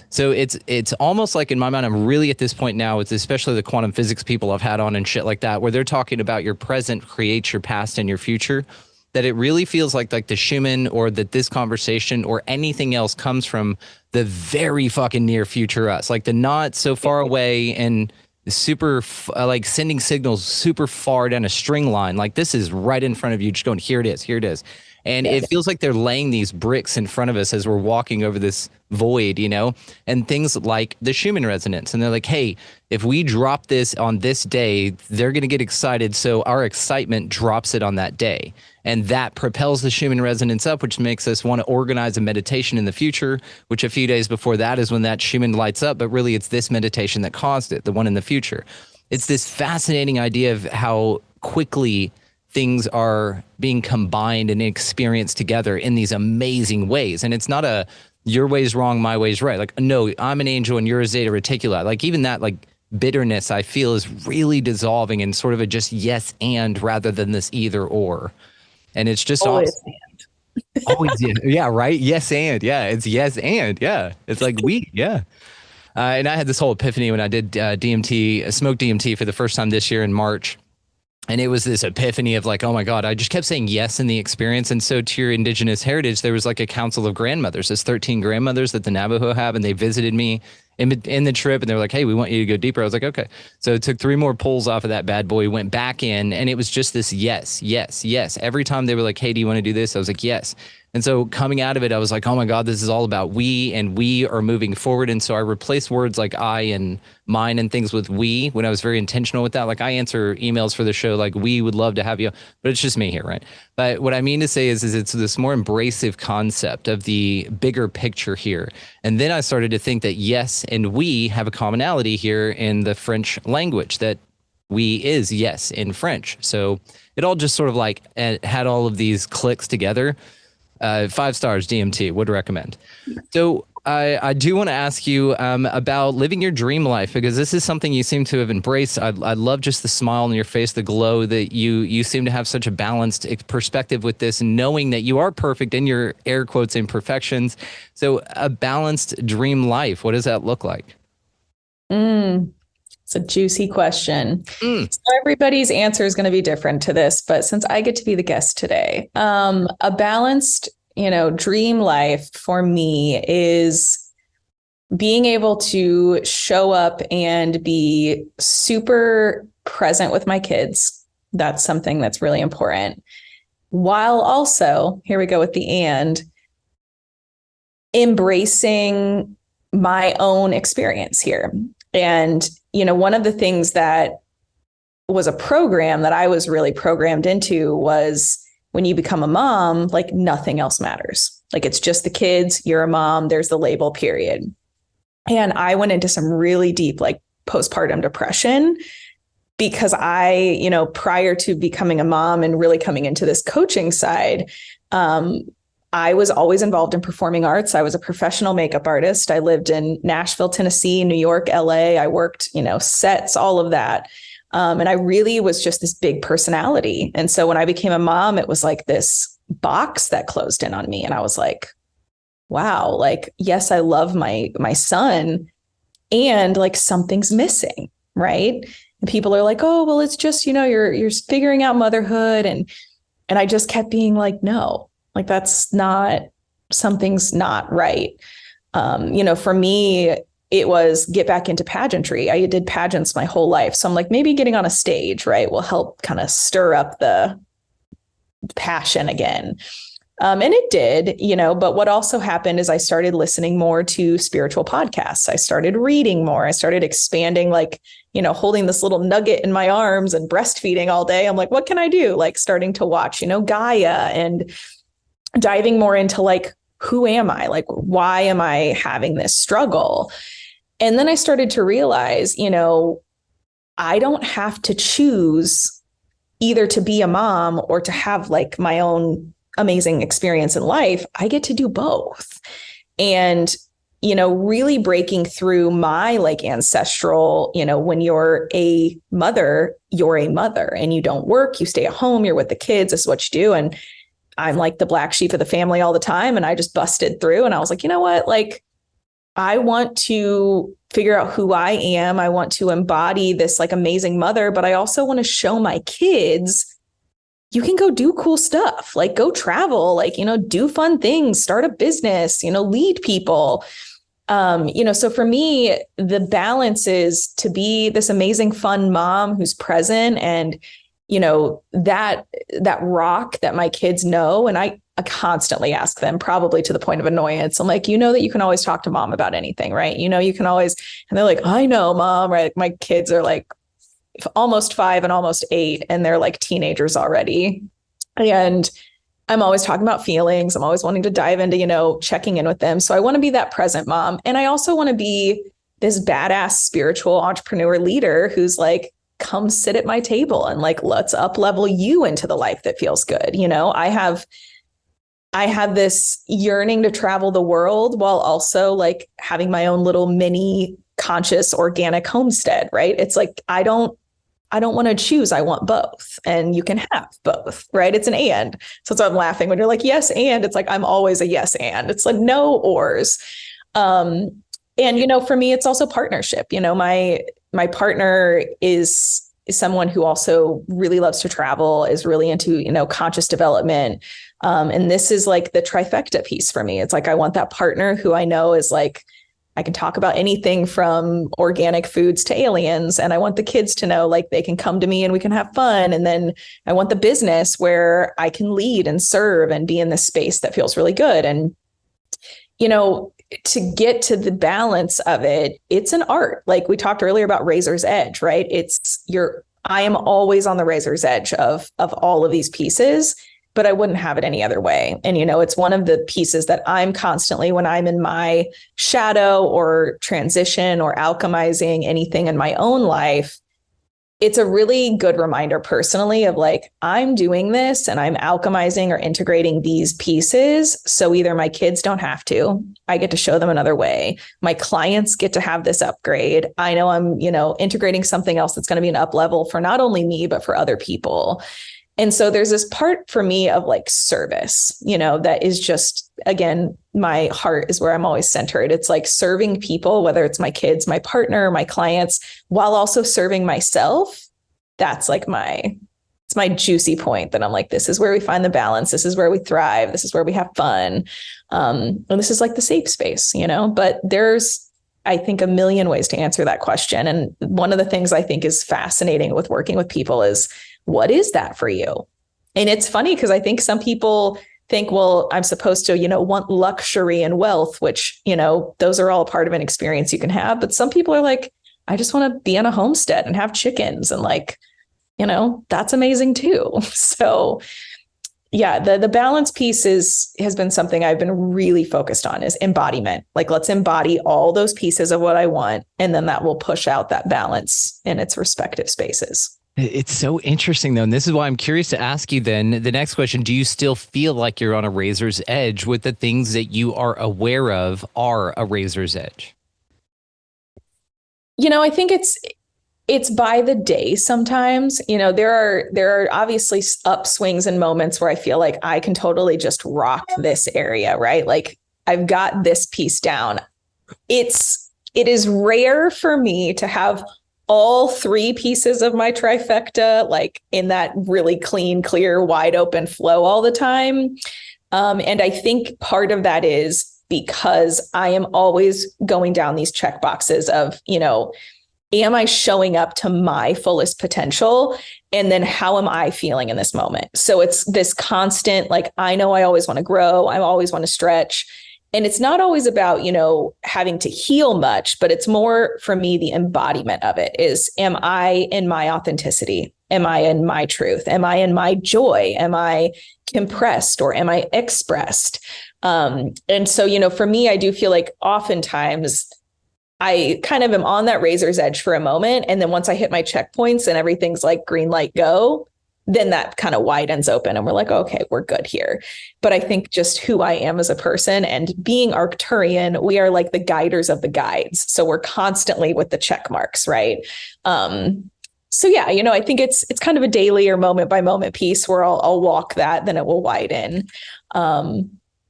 So it's almost like in my mind, I'm really at this point now with especially the quantum physics people I've had on and shit like that, where they're talking about your present creates your past and your future, that it really feels like the Schumann or that this conversation or anything else comes from the very fucking near future us, like the not so far away and super like sending signals super far down a string line. Like this is right in front of you, just going, here it is, here it is. And it feels like they're laying these bricks in front of us as we're walking over this void, and things like the Schumann resonance. And they're like, hey, if we drop this on this day, they're going to get excited. So our excitement drops it on that day. And that propels the Schumann resonance up, which makes us want to organize a meditation in the future, which a few days before that is when that Schumann lights up. But really, it's this meditation that caused it, the one in the future. It's this fascinating idea of how quickly things are being combined and experienced together in these amazing ways. And it's not a your way's wrong, my way's right. Like, no, I'm an angel and you're a Zeta Reticuli. Like even that like bitterness I feel is really dissolving in sort of a just yes and rather than this either or. And it's just Always awesome. Always, yeah, right? Yes and, yeah. It's yes and, yeah. It's like yeah. And I had this whole epiphany when I did smoked DMT for the first time this year in March. And it was this epiphany of like, oh my God, I just kept saying yes in the experience. And so to your indigenous heritage, there was like a council of grandmothers, there's 13 grandmothers that the Navajo have. And they visited me in the trip and they were like, hey, we want you to go deeper. I was like, okay. So it took 3 more pulls off of that bad boy, went back in, and it was just this yes, yes, yes. Every time they were like, hey, do you want to do this? I was like, yes. And so coming out of it, I was like, oh my God, this is all about we, and we are moving forward. And so I replaced words like I and mine and things with we when I was very intentional with that. Like I answer emails for the show, like we would love to have you, but it's just me here, right? But what I mean to say is it's this more embracive concept of the bigger picture here. And then I started to think that yes, and we have a commonality here in the French language, that we is yes in French. So it all just sort of like had all of these clicks together. 5 stars, DMT, would recommend. So I do want to ask you about living your dream life, because this is something you seem to have embraced. I love just the smile on your face, the glow, that you seem to have such a balanced perspective with this, knowing that you are perfect in your air quotes imperfections. So a balanced dream life, what does that look like? It's a juicy question. So everybody's answer is going to be different to this, but since I get to be the guest today, a balanced, dream life for me is being able to show up and be super present with my kids. That's something that's really important. While also, here we go with the and, embracing my own experience here. And one of the things that was a program that I was really programmed into was when you become a mom, like nothing else matters. Like it's just the kids, you're a mom, there's the label, period. And I went into some really deep, like postpartum depression because prior to becoming a mom and really coming into this coaching side, I was always involved in performing arts. I was a professional makeup artist. I lived in Nashville, Tennessee, New York, LA. I worked, sets, all of that. And I really was just this big personality. And so when I became a mom, it was like this box that closed in on me. And I was like, wow, like, yes, I love my son, and like something's missing. Right. And people are like, oh, well, it's just, you're figuring out motherhood. And I just kept being like, no. Like something's not right. For me, it was get back into pageantry. I did pageants my whole life. So I'm like, maybe getting on a stage, right, will help kind of stir up the passion again. And it did, but what also happened is I started listening more to spiritual podcasts. I started reading more. I started expanding, like, holding this little nugget in my arms and breastfeeding all day. I'm like, what can I do? Like starting to watch, Gaia, and diving more into like, who am I? Like, why am I having this struggle? And then I started to realize, I don't have to choose either to be a mom or to have like my own amazing experience in life. I get to do both. And, really breaking through my like ancestral, when you're a mother and you don't work, you stay at home, you're with the kids, this is what you do. And I'm like the black sheep of the family all the time. And I just busted through and I was like, you know what? Like, I want to figure out who I am. I want to embody this like amazing mother, but I also want to show my kids, you can go do cool stuff, like go travel, like, do fun things, start a business, lead people. So for me, the balance is to be this amazing, fun mom who's present and that rock that my kids know. And I constantly ask them, probably to the point of annoyance. I'm like, that you can always talk to mom about anything, right? You can always, and they're like, I know, mom, right? My kids are like almost 5 and almost 8, and they're like teenagers already. And I'm always talking about feelings. I'm always wanting to dive into, checking in with them. So I want to be that present mom. And I also want to be this badass spiritual entrepreneur leader who's like, come sit at my table and like, let's up level you into the life that feels good. I have this yearning to travel the world while also like having my own little mini conscious organic homestead, right? It's like, I don't want to choose. I want both, and you can have both, right? It's an and. So I'm laughing when you're like, yes, and it's like, I'm always a yes, and it's like no ors. And, for me, it's also partnership. My partner is someone who also really loves to travel, is really into, conscious development. And this is like the trifecta piece for me. It's like, I want that partner who I know is like, I can talk about anything from organic foods to aliens. And I want the kids to know like they can come to me and we can have fun. And then I want the business where I can lead and serve and be in this space that feels really good. And, to get to the balance of it, it's an art. Like we talked earlier about razor's edge, right? I am always on the razor's edge of all of these pieces, but I wouldn't have it any other way. And, it's one of the pieces that I'm constantly, when I'm in my shadow or transition or alchemizing anything in my own life, it's a really good reminder personally of like, I'm doing this and I'm alchemizing or integrating these pieces. So either my kids don't have to, I get to show them another way. My clients get to have this upgrade. I know I'm, integrating something else that's going to be an up level for not only me, but for other people. And so there's this part for me of like service, that is just, again, my heart is where I'm always centered. It's like serving people, whether it's my kids, my partner, my clients, while also serving myself. That's like it's my juicy point that I'm like, this is where we find the balance. This is where we thrive. This is where we have fun. And this is like the safe space, but there's, I think, a million ways to answer that question. And one of the things I think is fascinating with working with people is, what is that for you? And it's funny because I think some people think, well, I'm supposed to, want luxury and wealth, which, those are all a part of an experience you can have. But some people are like, I just want to be on a homestead and have chickens and like, that's amazing too. So yeah, the balance piece has been something I've been really focused on is embodiment. Like, let's embody all those pieces of what I want. And then that will push out that balance in its respective spaces. It's so interesting, though. And this is why I'm curious to ask you then the next question. Do you still feel like you're on a razor's edge with the things that you are aware of are a razor's edge? I think it's by the day sometimes. There are obviously upswings and moments where I feel like I can totally just rock this area, right? Like I've got this piece down. It is rare for me to have all three pieces of my trifecta, like in that really clean, clear, wide open flow all the time. And I think part of that is because I am always going down these check boxes of, am I showing up to my fullest potential? And then how am I feeling in this moment? So it's this constant, like, I know I always want to grow. I always want to stretch. And it's not always about, having to heal much, but it's more for me, the embodiment of it is, am I in my authenticity? Am I in my truth? Am I in my joy? Am I compressed or am I expressed? And so, for me, I do feel like oftentimes I kind of am on that razor's edge for a moment. And then once I hit my checkpoints and everything's like green light, go, then that kind of widens open and we're like, okay, we're good here. But I think just who I am as a person and being Arcturian, we are like the guiders of the guides. So we're constantly with the check marks, right? So yeah, I think it's kind of a daily or moment by moment piece where I'll walk that, then it will widen.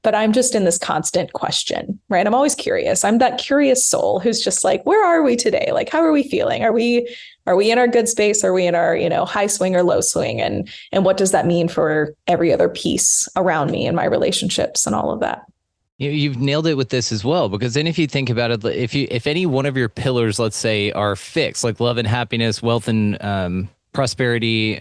But I'm just in this constant question, right? I'm always curious. I'm that curious soul who's just like, where are we today? Like, how are we feeling? Are we in our good space? Are we in our, high swing or low swing? And what does that mean for every other piece around me and my relationships and all of that? You've nailed it with this as well, because then if you think about it, if any one of your pillars, let's say, are fixed, like love and happiness, wealth and prosperity,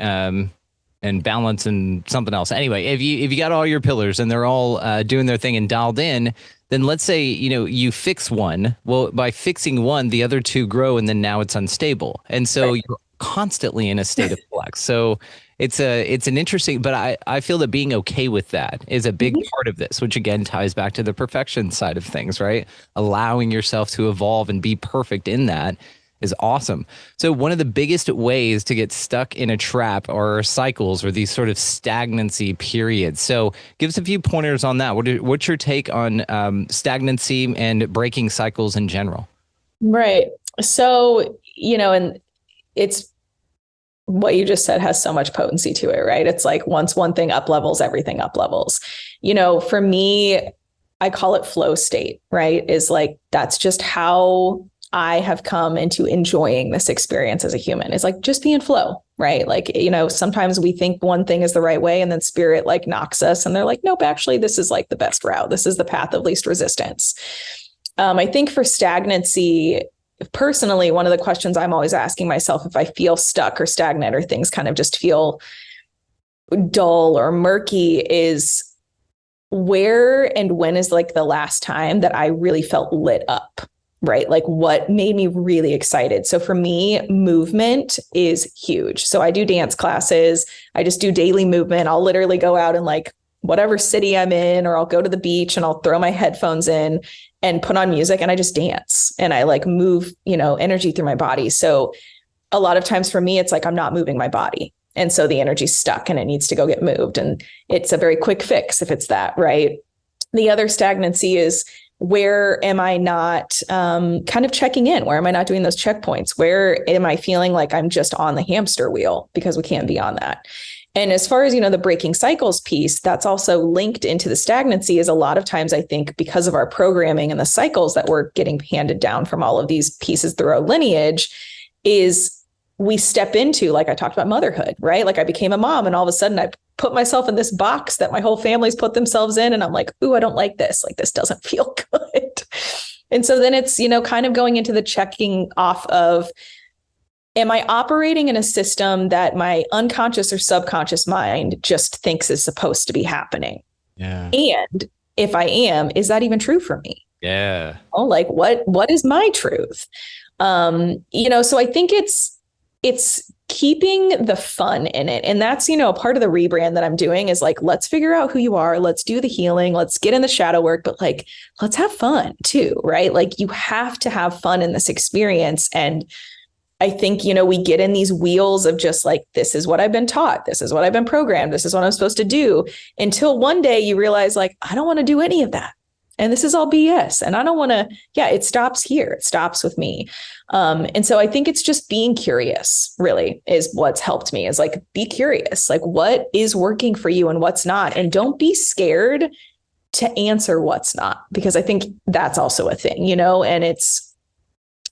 and balance and something else. Anyway, if you got all your pillars and they're all doing their thing and dialed in, then let's say, you fix one. Well, by fixing one, the other two grow and then now it's unstable. And so you're constantly in a state of flux. So it's an interesting, but I feel that being okay with that is a big part of this, which again ties back to the perfection side of things, right? Allowing yourself to evolve and be perfect in that is awesome. So one of the biggest ways to get stuck in a trap or cycles or these sort of stagnancy periods. So give us a few pointers on that. What's your take on stagnancy and breaking cycles in general? Right. So, and it's what you just said has so much potency to it, right? It's like once one thing up levels, everything up levels. For me, I call it flow state, right? Is like, that's just how I have come into enjoying this experience as a human. It's like, just be in flow, right? Like, sometimes we think one thing is the right way and then spirit like knocks us and they're like, nope, actually, this is like the best route. This is the path of least resistance. I think for stagnancy, personally, one of the questions I'm always asking myself if I feel stuck or stagnant or things kind of just feel dull or murky is where and when is like the last time that I really felt lit up, right? Like what made me really excited. So for me, movement is huge. So I do dance classes. I just do daily movement. I'll literally go out and like whatever city I'm in, or I'll go to the beach and I'll throw my headphones in and put on music and I just dance and I like move, energy through my body. So a lot of times for me, it's like I'm not moving my body. And so the energy's stuck and it needs to go get moved. And it's a very quick fix if it's that, right? The other stagnancy is where am I not kind of checking in? Where am I not doing those checkpoints? Where am I feeling like I'm just on the hamster wheel because we can't be on that? And as far as, the breaking cycles piece, that's also linked into the stagnancy is a lot of times, I think, because of our programming and the cycles that we're getting handed down from all of these pieces through our lineage is we step into, like I talked about motherhood, right? Like I became a mom and all of a sudden I put myself in this box that my whole family's put themselves in. And I'm like, ooh, I don't like this. Like this doesn't feel good. And so then it's, kind of going into the checking off of, am I operating in a system that my unconscious or subconscious mind just thinks is supposed to be happening? Yeah. And if I am, is that even true for me? Yeah. Oh, like what is my truth? So I think it's keeping the fun in it. And that's, a part of the rebrand that I'm doing is like, let's figure out who you are. Let's do the healing. Let's get in the shadow work, but like, let's have fun too, right? Like you have to have fun in this experience. And I think, we get in these wheels of just like, this is what I've been taught. This is what I've been programmed. This is what I'm supposed to do until one day you realize like, I don't want to do any of that. And this is all BS. And I don't want to, it stops here. It stops with me. And so I think it's just being curious really is what's helped me is like, be curious, like what is working for you and what's not. And don't be scared to answer what's not, because I think that's also a thing, and it's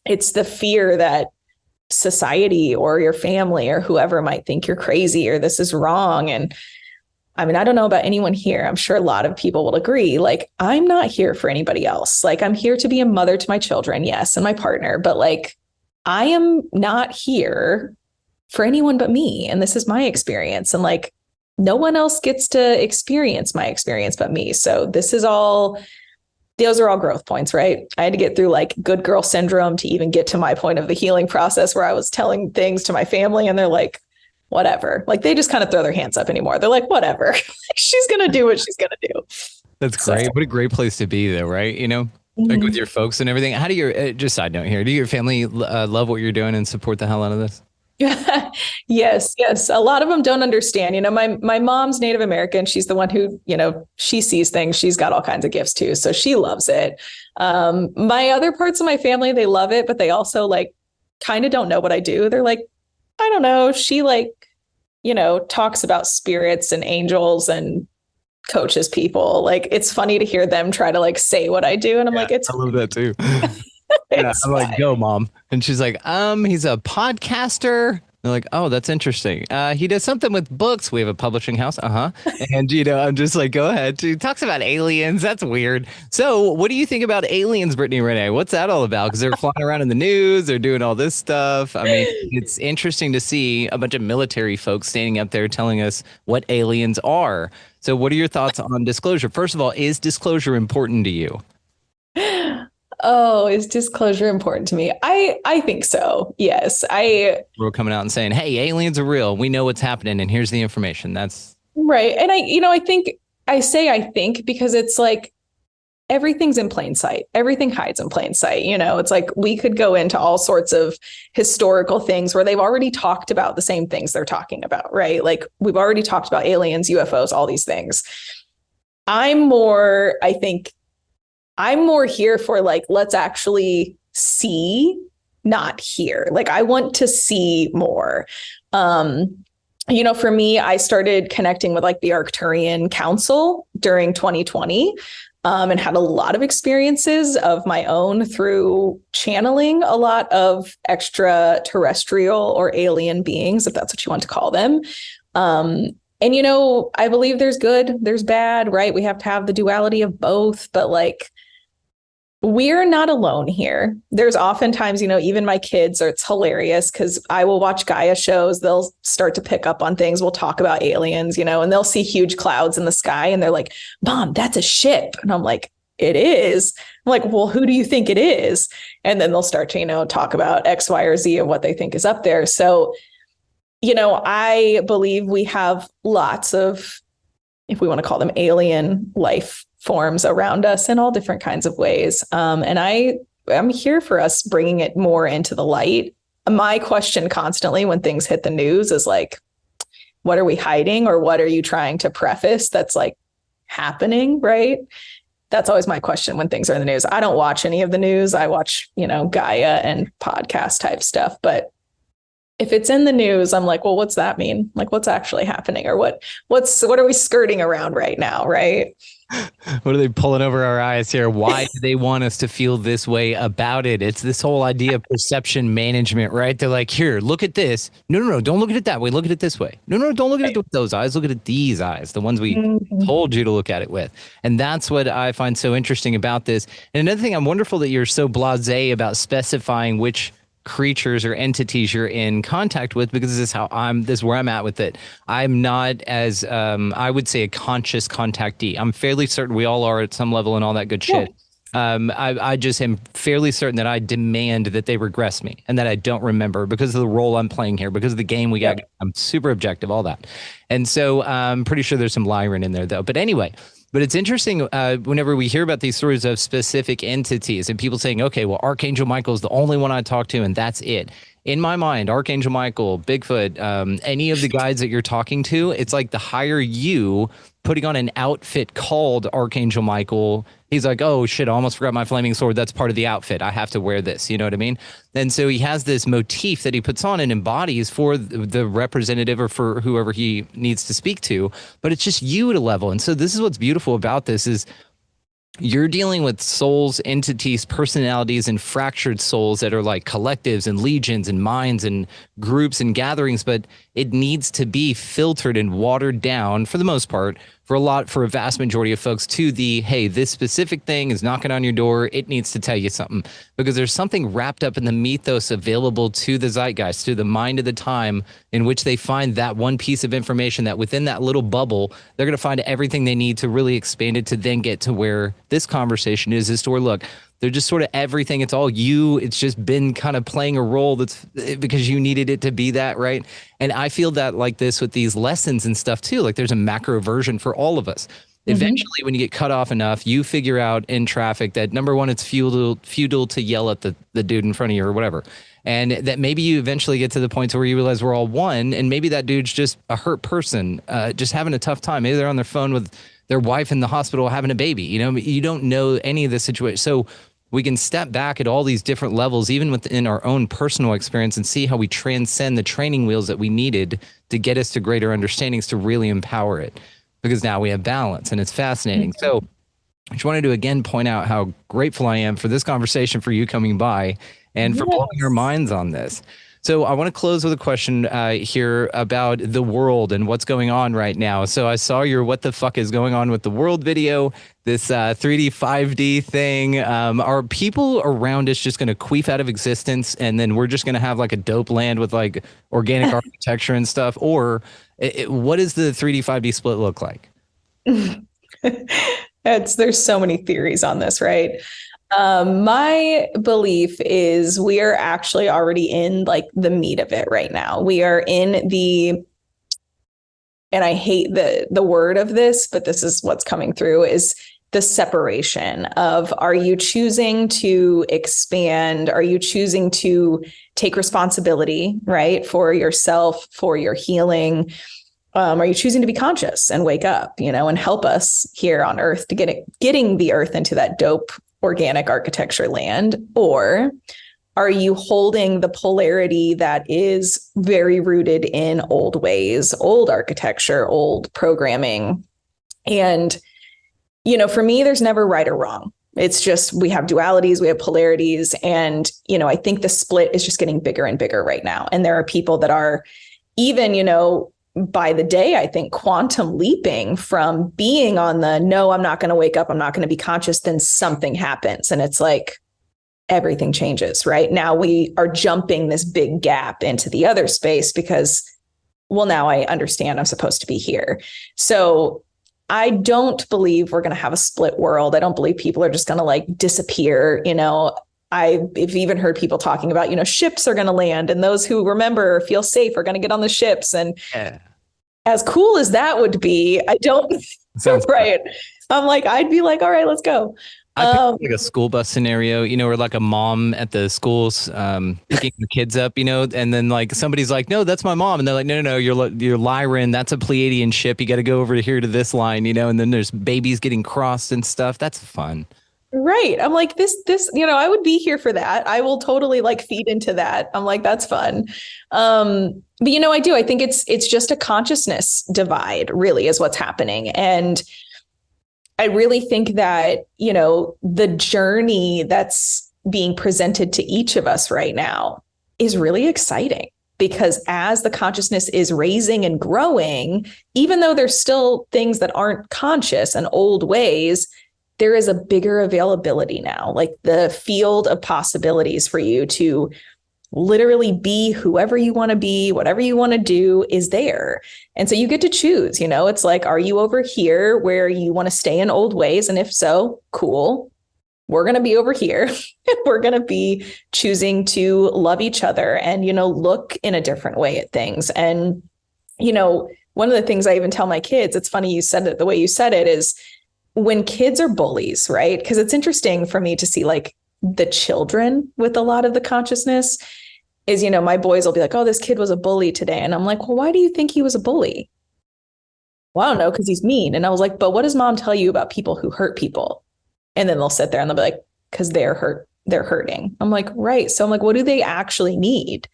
the fear that society or your family or whoever might think you're crazy or this is wrong. And I mean, I don't know about anyone here. I'm sure a lot of people will agree. Like, I'm not here for anybody else. Like, I'm here to be a mother to my children, yes, and my partner, but like, I am not here for anyone but me. And this is my experience. And like, no one else gets to experience my experience but me. So those are all growth points, right? I had to get through like good girl syndrome to even get to my point of the healing process where I was telling things to my family and they're like, whatever. Like they just kind of throw their hands up anymore. They're like, whatever, she's going to do what she's going to do. That's great. So, What a great place to be though, right? Like with your folks and everything. How do your, just side note here, do your family love what you're doing and support the hell out of this? Yes. A lot of them don't understand. My mom's Native American. She's the one who, she sees things. She's got all kinds of gifts too. So she loves it. My other parts of my family, they love it, but they also like kind of don't know what I do. They're like, I don't know. She like, talks about spirits and angels and coaches people. Like, it's funny to hear them try to like say what I do. And I'm like, I love that too. Yeah, I'm like, go mom. And she's like, he's a podcaster. They're like, oh, that's interesting. He does something with books. We have a publishing house. And, I'm just like, go ahead. He talks about aliens. That's weird. So what do you think about aliens, Brittany Renee? What's that all about? Because they're flying around in the news. They're doing all this stuff. I mean, it's interesting to see a bunch of military folks standing up there telling us what aliens are. So what are your thoughts on disclosure? First of all, is disclosure important to you? Oh, is disclosure important to me? I think so. Yes. We're coming out and saying, hey, aliens are real. We know what's happening. And here's the information. That's right. And I think because it's like, everything's in plain sight. Everything hides in plain sight. It's like, we could go into all sorts of historical things where they've already talked about the same things they're talking about, right? Like we've already talked about aliens, UFOs, all these things. I'm more here for like, let's actually see, not hear. Like, I want to see more. For me, I started connecting with like the Arcturian Council during 2020 and had a lot of experiences of my own through channeling a lot of extraterrestrial or alien beings, if that's what you want to call them. And, I believe there's good, there's bad, right? We have to have the duality of both, but like, we're not alone here. There's oftentimes, even my kids, or it's hilarious because I will watch Gaia shows. They'll start to pick up on things. We'll talk about aliens, and they'll see huge clouds in the sky and they're like, Mom, that's a ship. And I'm like, it is. I'm like, well, who do you think it is? And then they'll start to, talk about X, Y, or Z of what they think is up there. So, I believe we have lots of, if we want to call them alien life forms around us in all different kinds of ways. And I'm here for us bringing it more into the light. My question constantly when things hit the news is like, what are we hiding, or what are you trying to preface that's like happening, right? That's always my question when things are in the news. I don't watch any of the news. I watch, Gaia and podcast type stuff. But if it's in the news, I'm like, well, what's that mean? Like, what's actually happening, or what are we skirting around right now, right? What are they pulling over our eyes here? Why do they want us to feel this way about it? It's this whole idea of perception management, right? They're like, here, look at this. No, don't look at it that way. Look at it this way. No, don't look at it with those eyes. Look at it these eyes, the ones we told you to look at it with. And that's what I find so interesting about this. And another thing, I'm wonderful that you're so blasé about specifying which creatures or entities you're in contact with, because this is where I'm at with it. I'm not as I would say a conscious contactee. I'm fairly certain we all are at some level and all that good shit. I just am fairly certain that I demand that they regress me and that I don't remember because of the role I'm playing here, because of the game we got. I'm super objective, all that. And so I'm pretty sure there's some Lyran in there though. But anyway, but it's interesting whenever we hear about these stories of specific entities and people saying, okay, well, Archangel Michael is the only one I talk to and that's it. In my mind, Archangel Michael, Bigfoot, any of the guides that you're talking to, it's like the higher you putting on an outfit called Archangel Michael, he's like, oh shit, I almost forgot my flaming sword. That's part of the outfit. I have to wear this. You know what I mean? And so he has this motif that he puts on and embodies for the representative or for whoever he needs to speak to, but it's just you at a level. And so this is what's beautiful about this is you're dealing with souls, entities, personalities, and fractured souls that are like collectives and legions and minds and groups and gatherings, but it needs to be filtered and watered down for the most part for a vast majority of folks to the, hey, this specific thing is knocking on your door. It needs to tell you something, because there's something wrapped up in the mythos available to the zeitgeist, to the mind of the time, in which they find that one piece of information that within that little bubble, they're going to find everything they need to really expand it to then get to where this conversation is to where, look, they're just sort of everything. It's all you. It's just been kind of playing a role that's because you needed it to be that, right? And I feel that like this with these lessons and stuff too. Like there's a macro version for all of us. Eventually, when you get cut off enough, you figure out in traffic that number one, it's futile to yell at the dude in front of you or whatever. And that maybe you eventually get to the point where you realize we're all one. And maybe that dude's just a hurt person, just having a tough time. Maybe they're on their phone with their wife in the hospital having a baby. You know, you don't know any of the situation. So we can step back at all these different levels, even within our own personal experience, and see how we transcend the training wheels that we needed to get us to greater understandings to really empower it. Because now we have balance, and it's fascinating. So I just wanted to again point out how grateful I am for this conversation, for you coming by and for blowing our minds on this. So I want to close with a question here about the world and what's going on right now. So I saw your What the Fuck is Going On with the World video, this 3D, 5D thing. Are people around us just going to queef out of existence and then we're just going to have like a dope land with like organic architecture and stuff? Or what does the 3D, 5D split look like? There's so many theories on this, right? My belief is we are actually already in like the meat of it right now. We are in and I hate the word of this, but this is what's coming through, is the separation of, are you choosing to expand? Are you choosing to take responsibility, right, for yourself, for your healing? Are you choosing to be conscious and wake up, and help us here on Earth to getting the Earth into that dope organic architecture land? Or are you holding the polarity that is very rooted in old ways, old architecture, old programming? And, for me, there's never right or wrong. It's just, we have dualities, we have polarities. And, I think the split is just getting bigger and bigger right now. And there are people that are even, by the day, I think, quantum leaping from being on the, no, I'm not going to wake up, I'm not going to be conscious, then something happens. And it's like, everything changes, right? Now we are jumping this big gap into the other space because, well, now I understand I'm supposed to be here. So I don't believe we're going to have a split world. I don't believe people are just going to like disappear. I've even heard people talking about, ships are going to land and those who remember feel safe are going to get on the ships. And as cool as that would be, I don't, Sounds right. I'm like, I'd be like, all right, let's go. I picked like a school bus scenario, or like a mom at the schools picking the kids up, and then like somebody's like, no, that's my mom. And they're like, no, you're Lyran. That's a Pleiadian ship. You got to go over here to this line, and then there's babies getting crossed and stuff. That's fun. Right. I'm like, this, I would be here for that. I will totally like feed into that. I'm like, that's fun. But I think it's just a consciousness divide really is what's happening. And I really think that, the journey that's being presented to each of us right now is really exciting because as the consciousness is raising and growing, even though there's still things that aren't conscious and old ways, there is a bigger availability now, like the field of possibilities for you to literally be whoever you want to be, whatever you want to do is there. And so you get to choose, it's like, are you over here where you want to stay in old ways? And if so, cool. We're going to be over here. We're going to be choosing to love each other and, look in a different way at things. And, one of the things I even tell my kids, it's funny you said it the way you said it, is when kids are bullies, right? Because it's interesting for me to see like the children with a lot of the consciousness is, my boys will be like, oh, this kid was a bully today. And I'm like, well, why do you think he was a bully? Well, I don't know, because he's mean. And I was like, but what does mom tell you about people who hurt people? And then they'll sit there and they'll be like, because they're hurting. I'm like, right. So I'm like, what do they actually need?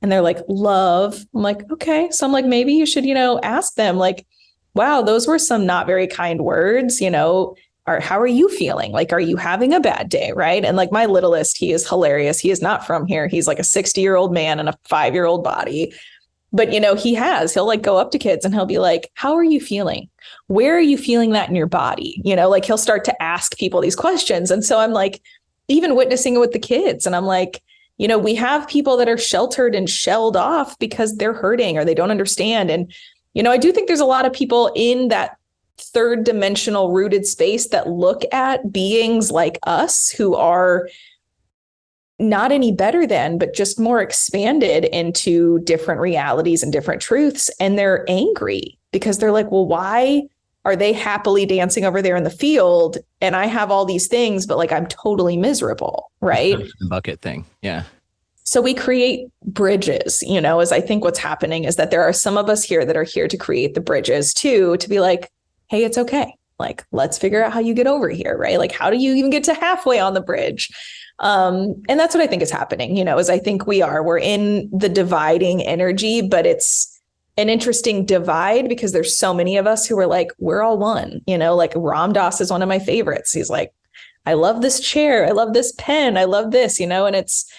And they're like, love. I'm like, okay. So I'm like, maybe you should, ask them like, wow, those were some not very kind words, how are you feeling? Like, are you having a bad day? Right. And like my littlest, he is hilarious. He is not from here. He's like a 60-year-old man in a 5-year-old body. But, he'll like go up to kids and he'll be like, how are you feeling? Where are you feeling that in your body? Like he'll start to ask people these questions. And so I'm like, even witnessing it with the kids. And I'm like, we have people that are sheltered and shelled off because they're hurting or they don't understand. And, I do think there's a lot of people in that third dimensional rooted space that look at beings like us who are not any better than, but just more expanded into different realities and different truths. And they're angry because they're like, well, why are they happily dancing over there in the field? And I have all these things, but like, I'm totally miserable. Right. The bucket thing. Yeah. So we create bridges, as I think what's happening is that there are some of us here that are here to create the bridges too, to be like, hey, it's okay. Like, let's figure out how you get over here, right? Like, how do you even get to halfway on the bridge? And that's what I think is happening, is I think we're in the dividing energy, but it's an interesting divide because there's so many of us who are like, we're all one, like Ram Dass is one of my favorites. He's like, I love this chair. I love this pen. I love this, and it's,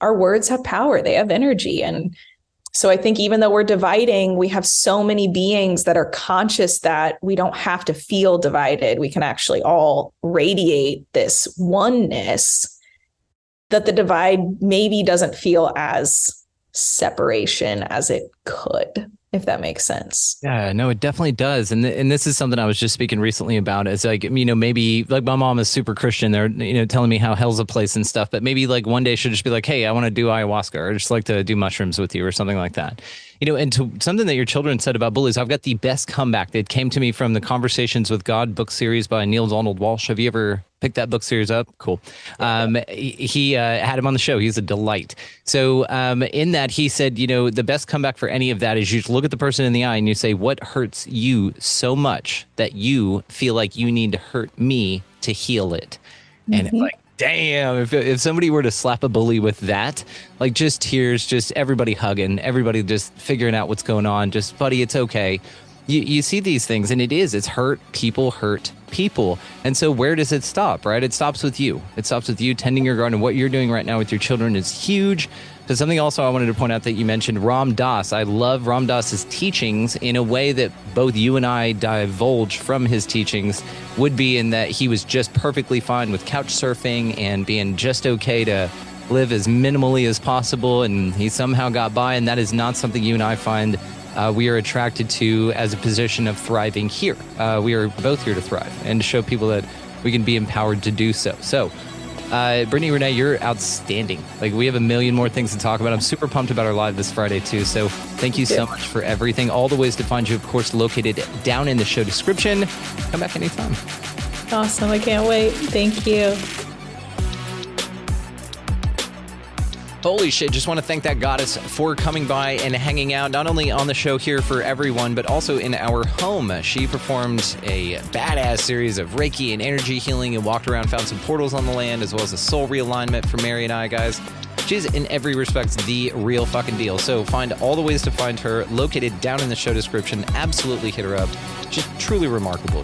our words have power. They have energy. And so I think even though we're dividing, we have so many beings that are conscious that we don't have to feel divided. We can actually all radiate this oneness, that the divide maybe doesn't feel as separation as it could, if that makes sense. Yeah, no, it definitely does. And this is something I was just speaking recently about. Is like, maybe like my mom is super Christian. They're, telling me how hell's a place and stuff. But maybe like one day she'll just be like, hey, I want to do ayahuasca or just like to do mushrooms with you or something like that. And to something that your children said about bullies, I've got the best comeback that came to me from the Conversations with God book series by Neil Donald Walsh. Have you ever picked that book series up? Cool. He had him on the show. He's a delight. So in that, he said, the best comeback for any of that is you look at the person in the eye and you say, what hurts you so much that you feel like you need to hurt me to heal it? And it's like, damn, if somebody were to slap a bully with that, like just tears, just everybody hugging, everybody just figuring out what's going on, just buddy, it's okay. You see these things, and it's hurt people. And so where does it stop, right? It stops with you. It stops with you tending your garden. What you're doing right now with your children is huge. So something also I wanted to point out that you mentioned, Ram Dass. I love Ram Dass's teachings in a way that both you and I divulge from his teachings would be in that he was just perfectly fine with couch surfing and being just okay to live as minimally as possible, and he somehow got by, and that is not something you and I find we are attracted to as a position of thriving here. We are both here to thrive and to show people that we can be empowered to do so. So, Brittany Renee, you're outstanding. Like, we have a million more things to talk about. I'm super pumped about our live this Friday too. So thank you so much for everything. All the ways to find you, of course, located down in the show description. Come back anytime. Awesome. I can't wait. Thank you. Holy shit, just want to thank that goddess for coming by and hanging out, not only on the show here for everyone, but also in our home. She performed a badass series of Reiki and energy healing and walked around, found some portals on the land, as well as a soul realignment for Mary and I, guys. She's in every respect the real fucking deal. So find all the ways to find her located down in the show description. Absolutely hit her up. Just truly remarkable.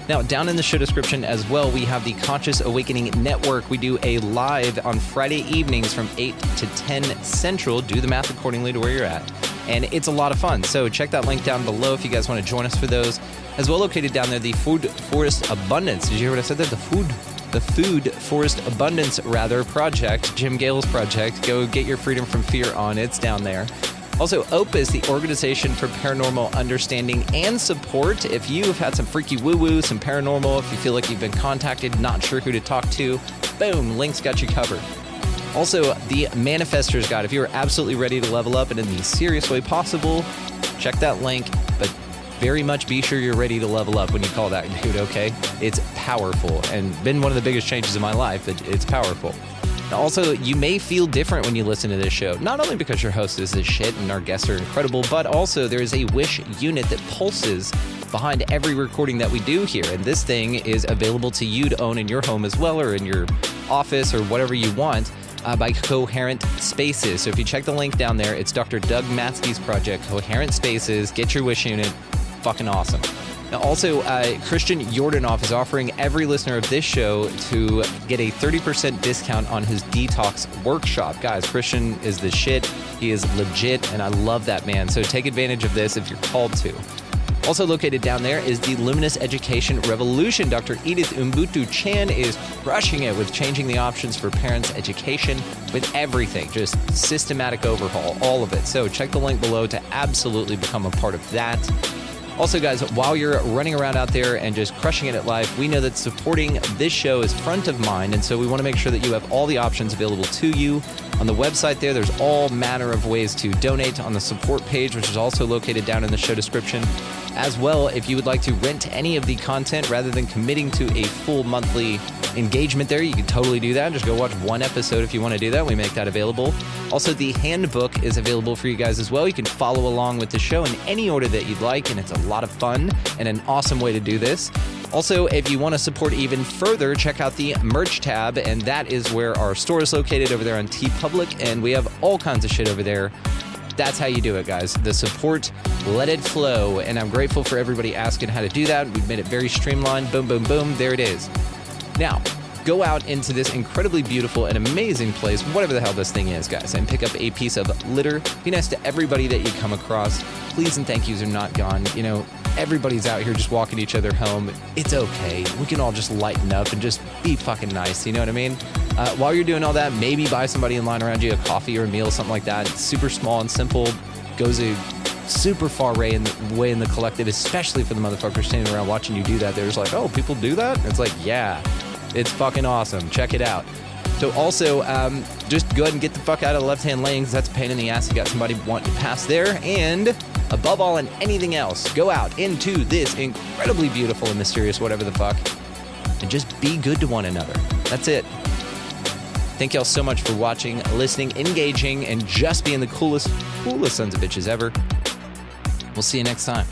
Now, down in the show description as well, we have the Conscious Awakening Network. We do a live on Friday evenings from 8 to 10 Central. Do the math accordingly to where you're at. And it's a lot of fun. So check that link down below if you guys want to join us for those. As well, located down there, the Food Forest Abundance. Did you hear what I said there? The Food Forest Abundance, project, Jim Gale's project. Go get your freedom from fear on. It's down there. Also, OPUS, the Organization for Paranormal Understanding and Support. If you have had some freaky woo-woo, some paranormal, if you feel like you've been contacted, not sure who to talk to, boom, link's got you covered. Also, the Manifestor's Guide. If you're absolutely ready to level up and in the serious way possible, check that link, but very much be sure you're ready to level up when you call that dude, okay? It's powerful and been one of the biggest changes in my life, but it's powerful. Also, you may feel different when you listen to this show, not only because your host is this shit and our guests are incredible, but also there is a wish unit that pulses behind every recording that we do here. And this thing is available to you to own in your home as well, or in your office, or whatever you want, by Coherent Spaces. So if you check the link down there, it's Dr. Doug Matsky's project, Coherent Spaces. Get your wish unit. Fucking awesome. Now, also, Christian Yordanoff is offering every listener of this show to get a 30% discount on his detox workshop. Guys, Christian is the shit. He is legit, and I love that man. So take advantage of this if you're called to. Also located down there is the Luminous Education Revolution. Dr. Edith Umbutu Chan is crushing it with changing the options for parents' education with everything. Just systematic overhaul, all of it. So check the link below to absolutely become a part of that. Also, guys, while you're running around out there and just crushing it at life, we know that supporting this show is front of mind, and so we want to make sure that you have all the options available to you. On the website there, there's all manner of ways to donate on the support page, which is also located down in the show description. As well, if you would like to rent any of the content rather than committing to a full monthly engagement there, you can totally do that. Just go watch one episode if you want to do that. We make that available. Also, the handbook is available for you guys as well. You can follow along with the show in any order that you'd like, and it's a lot of fun and an awesome way to do this. Also, if you want to support even further, check out the merch tab, and that is where our store is located over there on TeePublic, and we have all kinds of shit over there. That's how you do it, guys. The support, let it flow, and I'm grateful for everybody asking how to do that. We've made it very streamlined. Boom, boom, boom. There it is. Now, go out into this incredibly beautiful and amazing place, whatever the hell this thing is, guys, and pick up a piece of litter. Be nice to everybody that you come across. Please and thank yous are not gone. You know, everybody's out here just walking each other home. It's okay. We can all just lighten up and just be fucking nice. You know what I mean? While you're doing all that, maybe buy somebody in line around you a coffee or a meal, something like that. It's super small and simple. Goes a super far way in the collective, especially for the motherfuckers standing around watching you do that. They're just like, oh, people do that? And it's like, yeah, it's fucking awesome. Check it out. So also, just go ahead and get the fuck out of the left-hand lane, because that's a pain in the ass. You got somebody wanting to pass there. And above all and anything else, go out into this incredibly beautiful and mysterious whatever the fuck, and just be good to one another. That's it. Thank y'all so much for watching, listening, engaging, and just being the coolest sons of bitches ever. We'll see you next time.